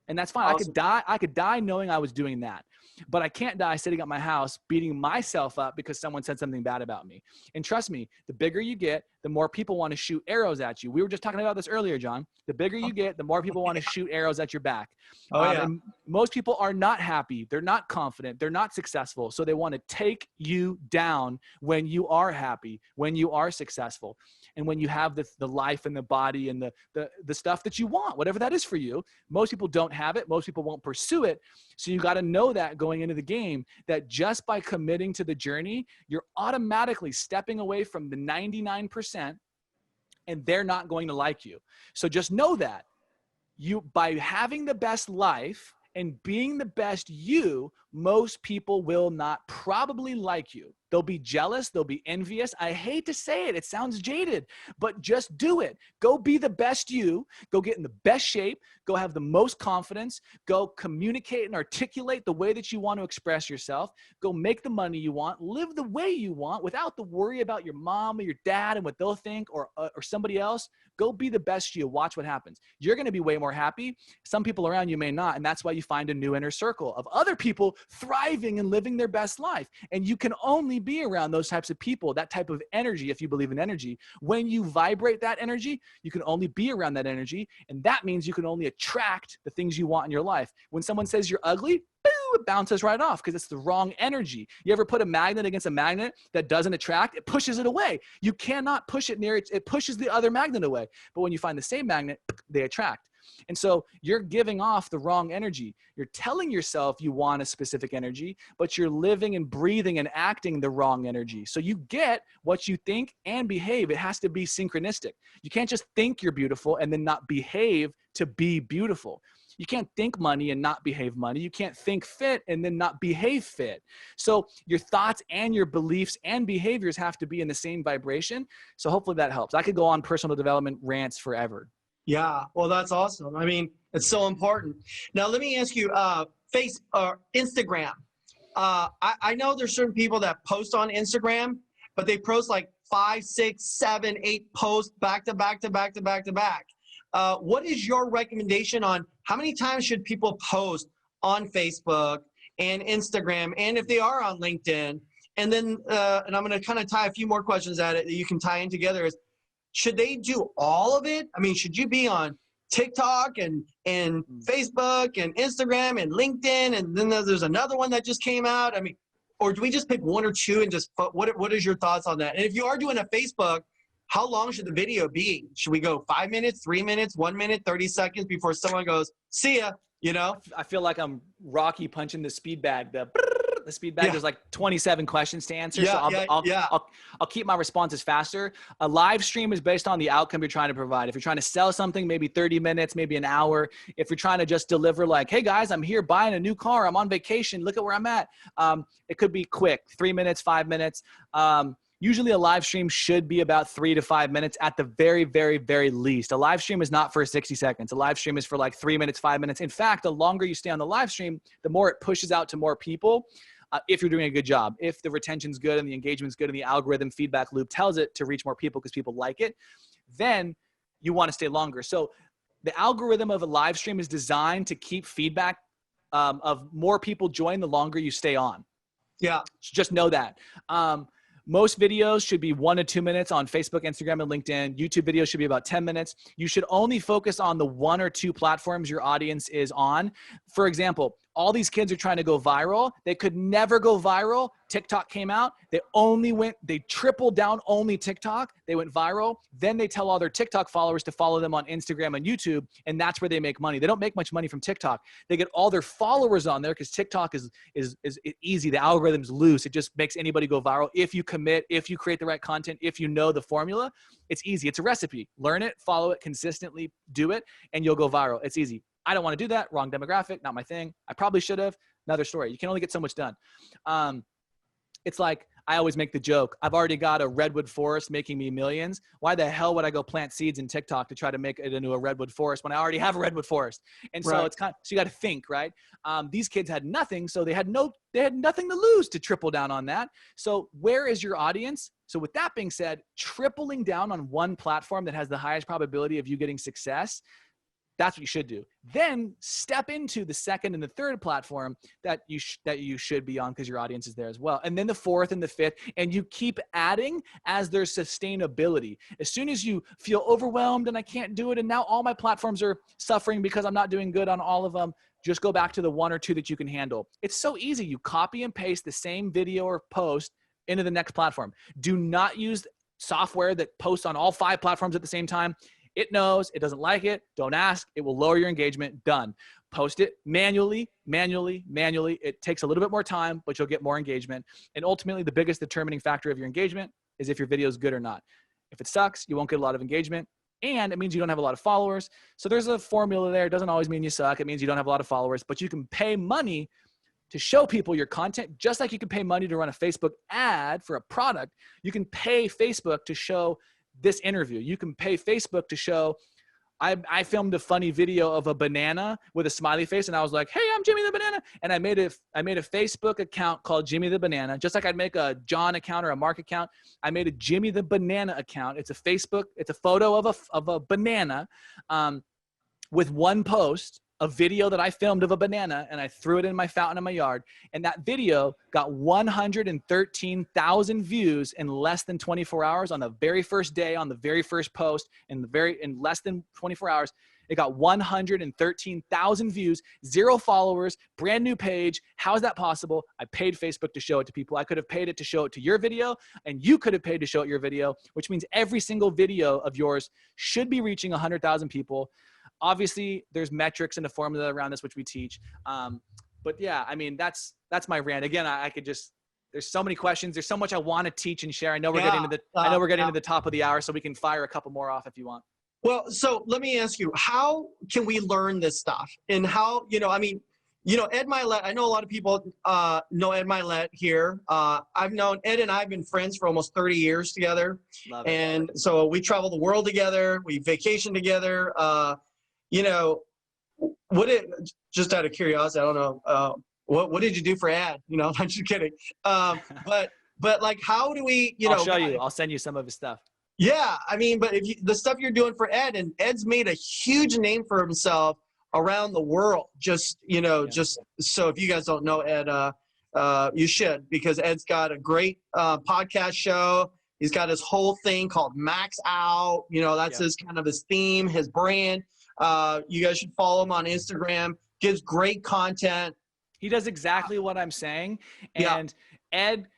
S2: And that's fine. Awesome. I could die knowing I was doing that, but I can't die sitting at my house beating myself up because someone said something bad about me. And trust me, the bigger you get, the more people want to shoot arrows at you. We were just talking about this earlier, John. The bigger you get, the more people want to shoot arrows at your back. And most people are not happy. They're not confident. They're not successful. So they want to take you down when you are happy, when you are successful, and when you have the life and the body and the stuff that you want, whatever that is for you. Most people don't have it. Most people won't pursue it. So you got to know that going into the game, that just by committing to the journey, you're automatically stepping away from the 99%, and they're not going to like you. So just know that by having the best life and being the best you, most people will not probably like you. They'll be jealous. They'll be envious. I hate to say it. It sounds jaded, but just do it. Go be the best you. Go get in the best shape. Go have the most confidence. Go communicate and articulate the way that you want to express yourself. Go make the money you want. Live the way you want without the worry about your mom or your dad and what they'll think or somebody else. Go be the best you. Watch what happens. You're going to be way more happy. Some people around you may not. And that's why you find a new inner circle of other people thriving and living their best life. And you can only be around those types of people, that type of energy, if you believe in energy. When you vibrate that energy, you can only be around that energy. And that means you can only attract the things you want in your life. When someone says you're ugly, boo, it bounces right off because it's the wrong energy. You ever put a magnet against a magnet that doesn't attract? It pushes it away. You cannot push it near it. It pushes the other magnet away. But when you find the same magnet, they attract. And so you're giving off the wrong energy. You're telling yourself you want a specific energy, but you're living and breathing and acting the wrong energy. So you get what you think and behave. It has to be synchronistic. You can't just think you're beautiful and then not behave to be beautiful. You can't think money and not behave money. You can't think fit and then not behave fit. So your thoughts and your beliefs and behaviors have to be in the same vibration. So hopefully that helps. I could go on personal development rants forever.
S1: Yeah, well, that's awesome. I mean, it's so important. Now, let me ask you, Instagram. I know there's certain people that post on Instagram, but they post like 5, 6, 7, 8 posts back to back to back to back to back. What is your recommendation on how many times should people post on Facebook and Instagram, and if they are on LinkedIn? And then, and I'm going to kind of tie a few more questions at it that you can tie in together. Is should they do all of it? I mean, should you be on TikTok and Facebook and Instagram and LinkedIn, and then there's another one that just came out? I mean, or do we just pick one or two and just what is your thoughts on that? And if you are doing a Facebook, how long should the video be? Should we go 5 minutes, 3 minutes, 1 minute, 30 seconds before someone goes, see ya, you know?
S2: I feel like I'm Rocky punching the speed bag, the speed bag.
S1: Yeah.
S2: There's like 27 questions to answer.
S1: Yeah,
S2: So I'll keep my responses faster. A live stream is based on the outcome you're trying to provide. If you're trying to sell something, maybe 30 minutes, maybe an hour. If you're trying to just deliver like, hey guys, I'm here buying a new car. I'm on vacation. Look at where I'm at. It could be quick, 3 minutes, 5 minutes. Usually a live stream should be about 3 to 5 minutes at the very, very, very least. A live stream is not for 60 seconds. A live stream is for like 3 minutes, 5 minutes. In fact, the longer you stay on the live stream, the more it pushes out to more people. If you're doing a good job, if the retention's good and the engagement's good and the algorithm feedback loop tells it to reach more people because people like it, then you want to stay longer. So the algorithm of a live stream is designed to keep feedback of more people join the longer you stay on.
S1: Yeah.
S2: Just know that. Most videos should be 1 to 2 minutes on Facebook, Instagram, and LinkedIn. YouTube videos should be about 10 minutes. You should only focus on the 1 or 2 platforms your audience is on. For example, all these kids are trying to go viral. They could never go viral. TikTok came out. They tripled down only TikTok. They went viral. Then they tell all their TikTok followers to follow them on Instagram and YouTube. And that's where they make money. They don't make much money from TikTok. They get all their followers on there because TikTok is easy. The algorithm's loose. It just makes anybody go viral. If you commit, if you create the right content, if you know the formula, it's easy. It's a recipe. Learn it, follow it, consistently do it, and you'll go viral. It's easy. I don't want to do that. Wrong demographic, not my thing. I probably should have. Another story. You can only get so much done. It's like I always make the joke. I've already got a redwood forest making me millions. Why the hell would I go plant seeds in TikTok to try to make it into a redwood forest when I already have a redwood forest? And so it's so you got to think, right? These kids had nothing, so they had nothing to lose to triple down on that. So where is your audience? So with that being said, tripling down on one platform that has the highest probability of you getting success, that's what you should do. Then step into the second and the third platform that you should be on because your audience is there as well. And then the fourth and the fifth, and you keep adding as there's sustainability. As soon as you feel overwhelmed and I can't do it, and now all my platforms are suffering because I'm not doing good on all of them, just go back to the 1 or 2 that you can handle. It's so easy. You copy and paste the same video or post into the next platform. Do not use software that posts on all 5 platforms at the same time. It knows, it doesn't like it, don't ask, it will lower your engagement, done. Post it manually. It takes a little bit more time, but you'll get more engagement. And ultimately, the biggest determining factor of your engagement is if your video is good or not. If it sucks, you won't get a lot of engagement, and it means you don't have a lot of followers. So there's a formula there. It doesn't always mean you suck. It means you don't have a lot of followers, but you can pay money to show people your content, just like you can pay money to run a Facebook ad for a product. You can pay Facebook to show this interview. You can pay Facebook to show, I filmed a funny video of a banana with a smiley face, and I was like, hey, I'm Jimmy the Banana. And I made a Facebook account called Jimmy the Banana, just like I'd make a John account or a Mark account. I made a Jimmy the Banana account. It's a photo of a banana with one post, a video that I filmed of a banana, and I threw it in my fountain in my yard. And that video got 113,000 views in less than 24 hours on the very first day, on the very first post, in less than 24 hours. It got 113,000 views, 0 followers, brand new page. How is that possible? I paid Facebook to show it to people. I could have paid it to show it to your video, and you could have paid to show it your video, which means every single video of yours should be reaching 100,000 people. Obviously, there's metrics and a formula around this, which we teach. But yeah, I mean, that's my rant. Again, I could just, there's so many questions. There's so much I want to teach and share. I know we're getting to the top of the hour, so we can fire a couple more off if you want.
S1: Well, so let me ask you, how can we learn this stuff? And how, Ed Milet, I know a lot of people know Ed Milet here. I've known Ed, and I've been friends for almost 30 years together.
S2: Love it.
S1: And so we travel the world together. We vacation together. Just out of curiosity, I don't know, what did you do for Ed? I'm just kidding. But like, how do we,
S2: I'll show you. I'll send you some of his stuff.
S1: Yeah, I mean, but the stuff you're doing for Ed, and Ed's made a huge name for himself around the world. Just so if you guys don't know Ed, you should, because Ed's got a great podcast show. He's got his whole thing called Max Out. That's his kind of his theme, his brand. You guys should follow him on Instagram. Gives great content.
S2: He does exactly what I'm saying. And Ed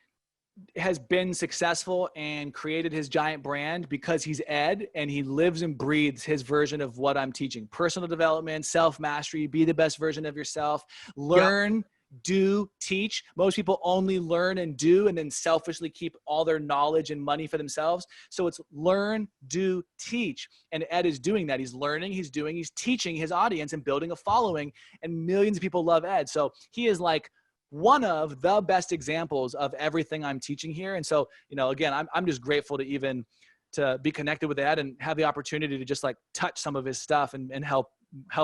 S2: has been successful and created his giant brand because he's Ed, and he lives and breathes his version of what I'm teaching. Personal development, self-mastery, be the best version of yourself, learn, do, teach. Most people only learn and do, and then selfishly keep all their knowledge and money for themselves. So it's learn, do, teach. And Ed is doing that. He's learning, he's doing, he's teaching his audience and building a following, and millions of people love Ed. So he is like one of the best examples of everything I'm teaching here. And so, again, I'm just grateful to be connected with Ed and have the opportunity to just like touch some of his stuff and help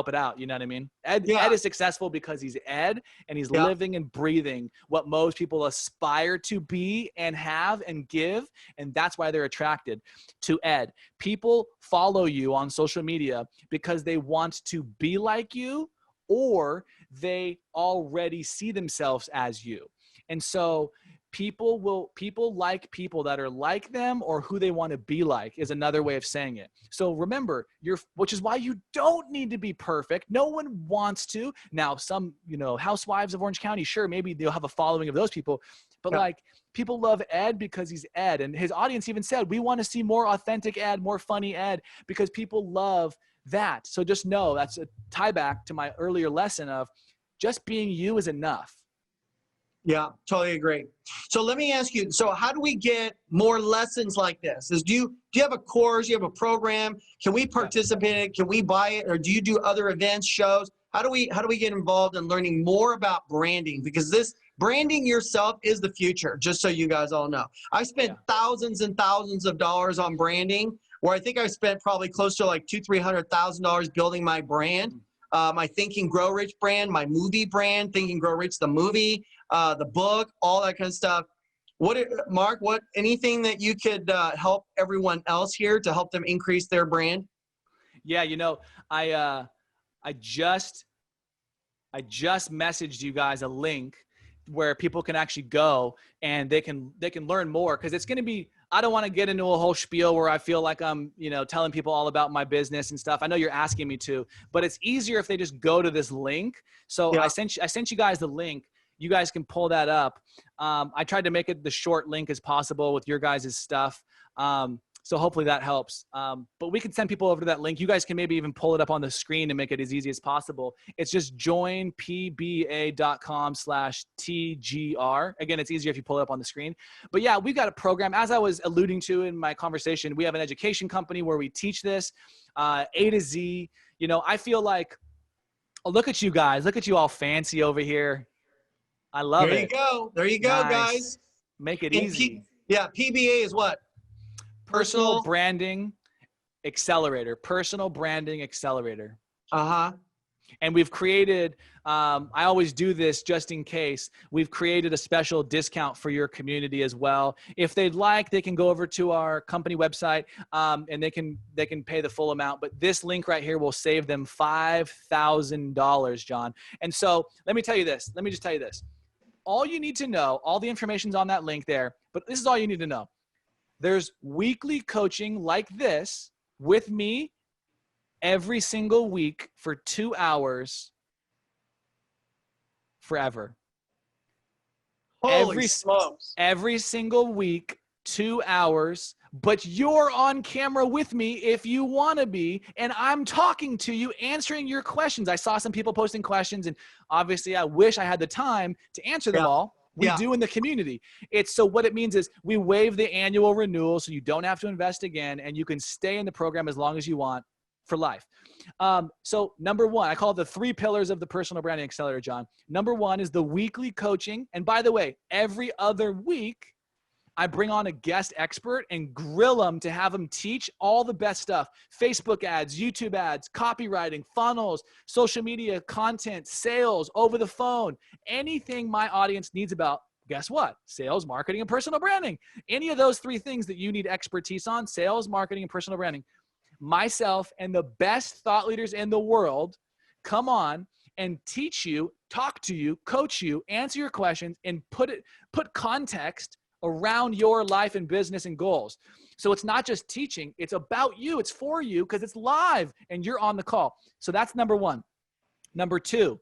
S2: it out. You know what I mean? Ed is successful because he's Ed, and he's living and breathing what most people aspire to be and have and give. And that's why they're attracted to Ed. People follow you on social media because they want to be like you, or they already see themselves as you. And so people like people that are like them, or who they want to be like, is another way of saying it. So remember, which is why you don't need to be perfect. No one wants to. Now, some, housewives of Orange County, sure, maybe they'll have a following of those people, but like, people love Ed because he's Ed. And his audience even said, we want to see more authentic Ed, more funny Ed, because people love that. So just know that's a tie back to my earlier lesson of just being you is enough.
S1: Yeah, totally agree. So let me ask you, so how do we get more lessons like this? Do you have a course, you have a program? Can we participate in it? Can we buy it? Or do you do other events, shows? How do we get involved in learning more about branding? Because this branding yourself is the future, just so you guys all know. I spent thousands and thousands of dollars on branding, where I think I spent probably close to like $200,000-$300,000 building my brand, my Think and Grow Rich brand, my movie brand, Think and Grow Rich, the movie, the book, all that kind of stuff. Mark, anything that you could help everyone else here to help them increase their brand?
S2: Yeah, I just messaged you guys a link where people can actually go and they can learn more, because it's going to be, I don't want to get into a whole spiel where I feel like I'm, telling people all about my business and stuff. I know you're asking me to, but it's easier if they just go to this link. So I sent you guys the link. You guys can pull that up. I tried to make it the short link as possible with your guys' stuff. So hopefully that helps. But we can send people over to that link. You guys can maybe even pull it up on the screen and make it as easy as possible. It's just joinpba.com/TGR. Again, it's easier if you pull it up on the screen. But yeah, we've got a program. As I was alluding to in my conversation, we have an education company where we teach this A to Z. I feel like, look at you guys. Look at you all fancy over here. I love
S1: There you
S2: it.
S1: go. There you go,
S2: Nice.
S1: guys.
S2: Make it
S1: And
S2: easy.
S1: yeah, PBA is what?
S2: Personal Branding Accelerator. Personal Branding Accelerator.
S1: Uh-huh.
S2: And we've created, I always do this just in case, we've created a special discount for your community as well. If they'd like, they can go over to our company website and they can pay the full amount. But this link right here will save them $5,000, John. And so let me tell you this. Let me just tell you this. All you need to know, all the information's on that link there, but this is all you need to know. There's weekly coaching like this with me every single week for 2 hours forever.
S1: Holy smokes.
S2: Every single week, 2 hours, but you're on camera with me if you want to be, and I'm talking to you, answering your questions. I saw some people posting questions, and obviously I wish I had the time to answer them all. We do in the community. So what it means is we waive the annual renewal so you don't have to invest again, and you can stay in the program as long as you want for life. So number one, I call it the 3 pillars of the personal branding accelerator, John. Number one is the weekly coaching. And by the way, every other week, I bring on a guest expert and grill them to have them teach all the best stuff. Facebook ads, YouTube ads, copywriting, funnels, social media content, sales, over the phone, anything my audience needs about, guess what? Sales, marketing, and personal branding. Any of those 3 things that you need expertise on, sales, marketing, and personal branding. Myself and the best thought leaders in the world come on and teach you, talk to you, coach you, answer your questions, and put context around your life and business and goals. So it's not just teaching, it's about you, it's for you because it's live and you're on the call. So that's number one. Number 2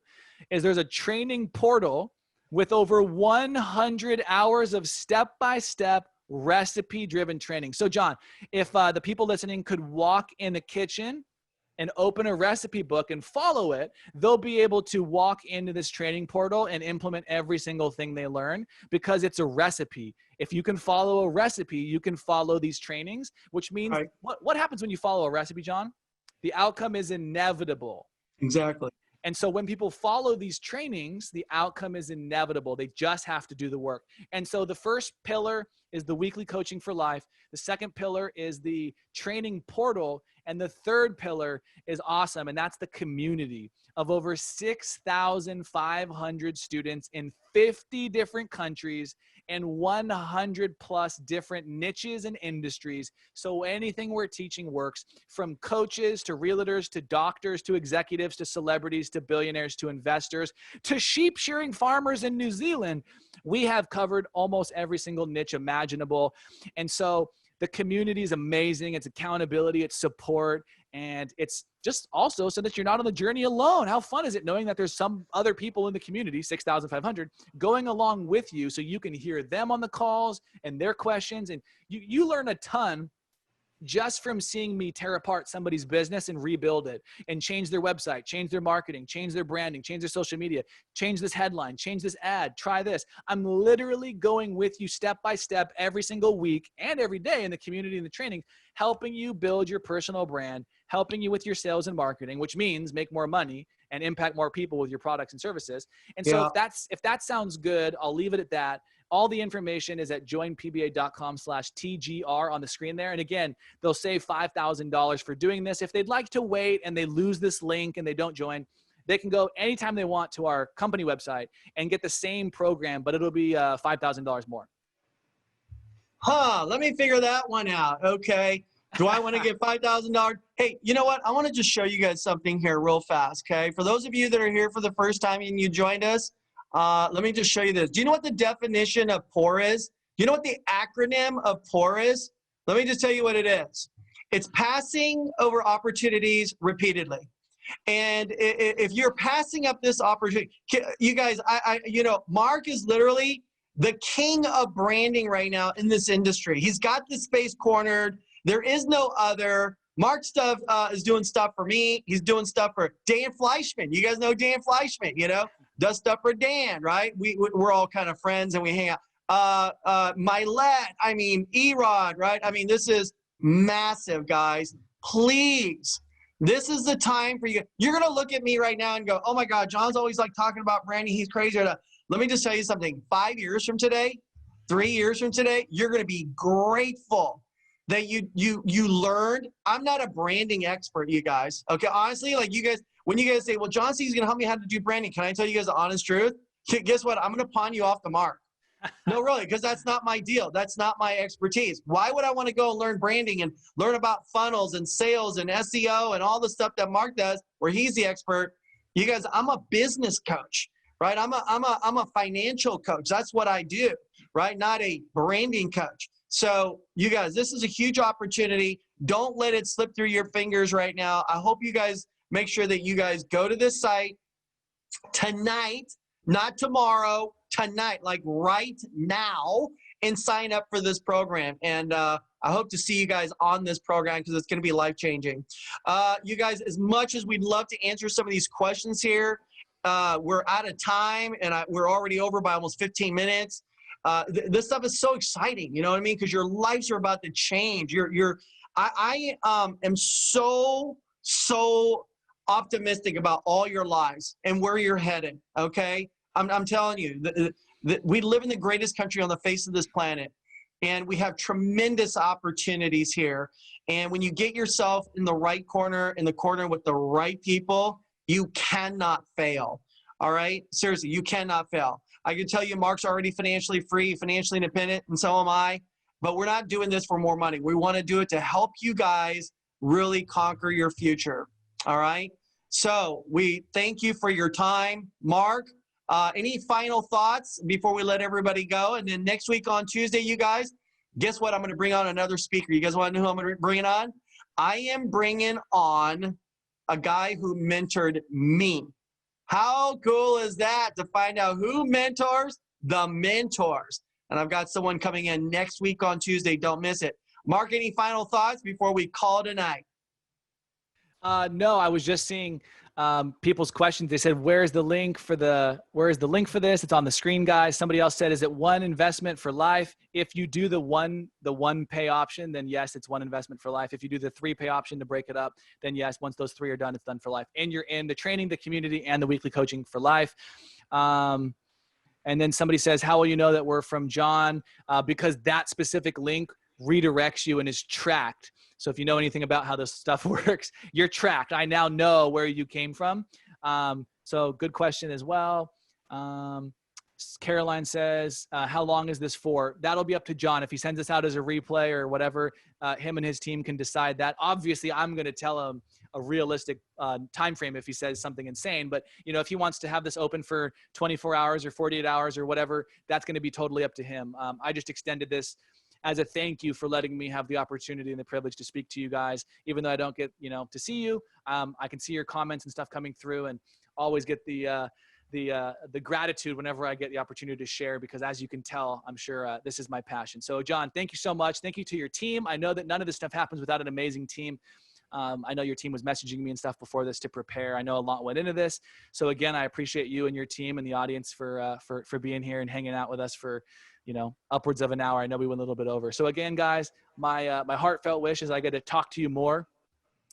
S2: is there's a training portal with over 100 hours of step-by-step recipe-driven training. So John, if the people listening could walk in the kitchen and open a recipe book and follow it, they'll be able to walk into this training portal and implement every single thing they learn because it's a recipe. If you can follow a recipe, you can follow these trainings, which means what happens when you follow a recipe, John? The outcome is inevitable.
S1: Exactly.
S2: And so when people follow these trainings, the outcome is inevitable. They just have to do the work. And so the first pillar is the weekly coaching for life. The second pillar is the training portal. And the third pillar is awesome. And that's the community of over 6,500 students in 50 different countries and 100 plus different niches and industries. So anything we're teaching works, from coaches to realtors to doctors to executives to celebrities to billionaires to investors to sheep shearing farmers in New Zealand. We have covered almost every single niche imaginable. And so the community is amazing. It's accountability, it's support, and it's just also so that you're not on the journey alone. How fun is it knowing that there's some other people in the community, 6,500, going along with you so you can hear them on the calls and their questions. And you learn a ton just from seeing me tear apart somebody's business and rebuild it and change their website, change their marketing, change their branding, change their social media, change this headline, change this ad, try this. I'm literally going with you step by step every single week and every day in the community and the training, helping you build your personal brand, helping you with your sales and marketing, which means make more money and impact more people with your products and services. And so if that sounds good, I'll leave it at that. All the information is at joinpba.com/TGR on the screen there. And again, they'll save $5,000 for doing this. If they'd like to wait and they lose this link and they don't join, they can go anytime they want to our company website and get the same program, but it'll be $5,000 more.
S1: Let me figure that one out. Okay. Do I want to get $5,000? Hey, you know what? I want to just show you guys something here real fast, okay? For those of you that are here for the first time and you joined us, let me just show you this. Do you know what the definition of POUR is? Do you know what the acronym of POUR is? Let me just tell you what it is. It's passing over opportunities repeatedly. And if you're passing up this opportunity, you guys, you know, Mark is literally the king of branding right now in this industry. He's got the space cornered. There is no other. Mark stuff is doing stuff for me. He's doing stuff for Dan Fleischman. You guys know Dan Fleischman, you know? Does stuff for Dan, right? We're all kind of friends and we hang out. Milet, I mean, Erod, right? I mean, this is massive, guys. Please, this is the time for you. You're going to look at me right now and go, oh my God, John's always like talking about branding. He's crazy. let me just tell you something. 5 years from today, 3 years from today, you're going to be grateful that you learned. I'm not a branding expert, you guys. Okay, honestly, like you guys, when you guys say, well, John C is going to help me how to do branding, can I tell you guys the honest truth? Guess what? I'm going to pawn you off the mark. No, really, because that's not my deal. That's not my expertise. Why would I want to go and learn branding and learn about funnels and sales and SEO and all the stuff that Mark does, where he's the expert? You guys, I'm a business coach, right? I'm a financial coach. That's what I do, right? Not a branding coach. So you guys, this is a huge opportunity. Don't let it slip through your fingers right now. I hope you guys make sure that you guys go to this site tonight, not tomorrow, tonight, like right now, and sign up for this program. And I hope to see you guys on this program because it's going to be life-changing. You guys, as much as we'd love to answer some of these questions here, we're out of time, and we're already over by almost 15 minutes. This stuff is so exciting, you know what I mean? Because your lives are about to change. I am so optimistic about all your lives and where you're headed, okay? I'm telling you, we live in the greatest country on the face of this planet, and we have tremendous opportunities here. And when you get yourself in the right corner, in the corner with the right people, you cannot fail, all right? Seriously, you cannot fail. I can tell you Mark's already financially free, financially independent, and so am I. But we're not doing this for more money. We want to do it to help you guys really conquer your future, all right? So we thank you for your time. Mark, any final thoughts before we let everybody go? And then next week on Tuesday, you guys, guess what? I'm going to bring on another speaker. You guys want to know who I'm going to bring it on? I am bringing on a guy who mentored me. How cool is that to find out who mentors the mentors? And I've got someone coming in next week on Tuesday. Don't miss it. Mark, any final thoughts before we call tonight?
S2: No, I was just seeing people's questions. They said, where's the link for this? It's on the screen, guys. Somebody else said, is it one investment for life? If you do the one pay option, then yes, it's one investment for life. If you do the 3 pay option to break it up, then yes, once those 3 are done, it's done for life. And you're in the training, the community, and the weekly coaching for life. And then somebody says, how will you know that we're from John? Because that specific link redirects you and is tracked. So if you know anything about how this stuff works, you're tracked. I now know where you came from. So good question as well. Caroline says, how long is this for? That'll be up to John. If he sends us out as a replay or whatever, him and his team can decide that. Obviously, I'm going to tell him a realistic time frame if he says something insane. But, you know, if he wants to have this open for 24 hours or 48 hours or whatever, that's going to be totally up to him. I just extended this as a thank you for letting me have the opportunity and the privilege to speak to you guys. Even though I don't get, to see you, I can see your comments and stuff coming through, and always get the gratitude whenever I get the opportunity to share, because as you can tell, I'm sure this is my passion. So John, thank you so much. Thank you to your team. I know that none of this stuff happens without an amazing team. I know your team was messaging me and stuff before this to prepare. I know a lot went into this. So again, I appreciate you and your team and the audience for being here and hanging out with us for, upwards of an hour. I know we went a little bit over. So again, guys, my heartfelt wish is I get to talk to you more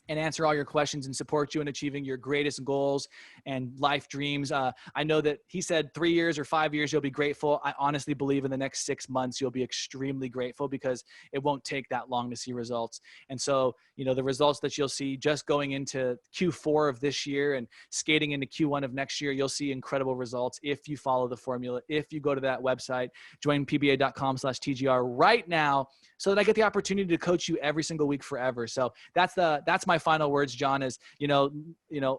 S2: and answer all your questions and support you in achieving your greatest goals and life dreams. I know that he said 3 years or 5 years, you'll be grateful. I honestly believe in the next 6 months, you'll be extremely grateful, because it won't take that long to see results. And so, the results that you'll see just going into Q4 of this year and skating into Q1 of next year, you'll see incredible results if you follow the formula, if you go to that website, joinpba.com/TGR right now, so that I get the opportunity to coach you every single week forever. So that's my final words, John, is,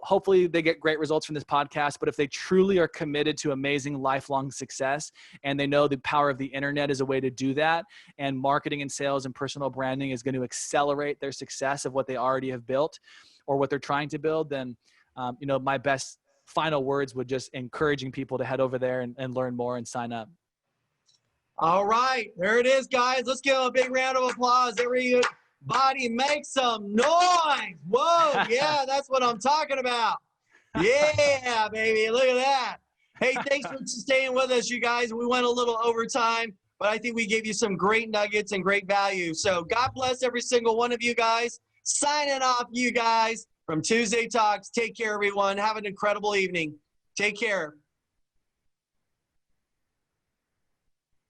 S2: hopefully they get great results from this podcast, but if they truly are committed to amazing lifelong success and they know the power of the internet is a way to do that, and marketing and sales and personal branding is going to accelerate their success of what they already have built or what they're trying to build, then, my best final words would just encouraging people to head over there and learn more and sign up.
S1: All right, there it is, guys. Let's give them a big round of applause. Everybody make some noise. Whoa, yeah, that's what I'm talking about. Yeah, baby, look at that. Hey, thanks for staying with us, you guys. We went a little overtime, but I think we gave you some great nuggets and great value. So God bless every single one of you guys. Signing off, you guys, from Tuesday Talks. Take care, everyone. Have an incredible evening. Take care.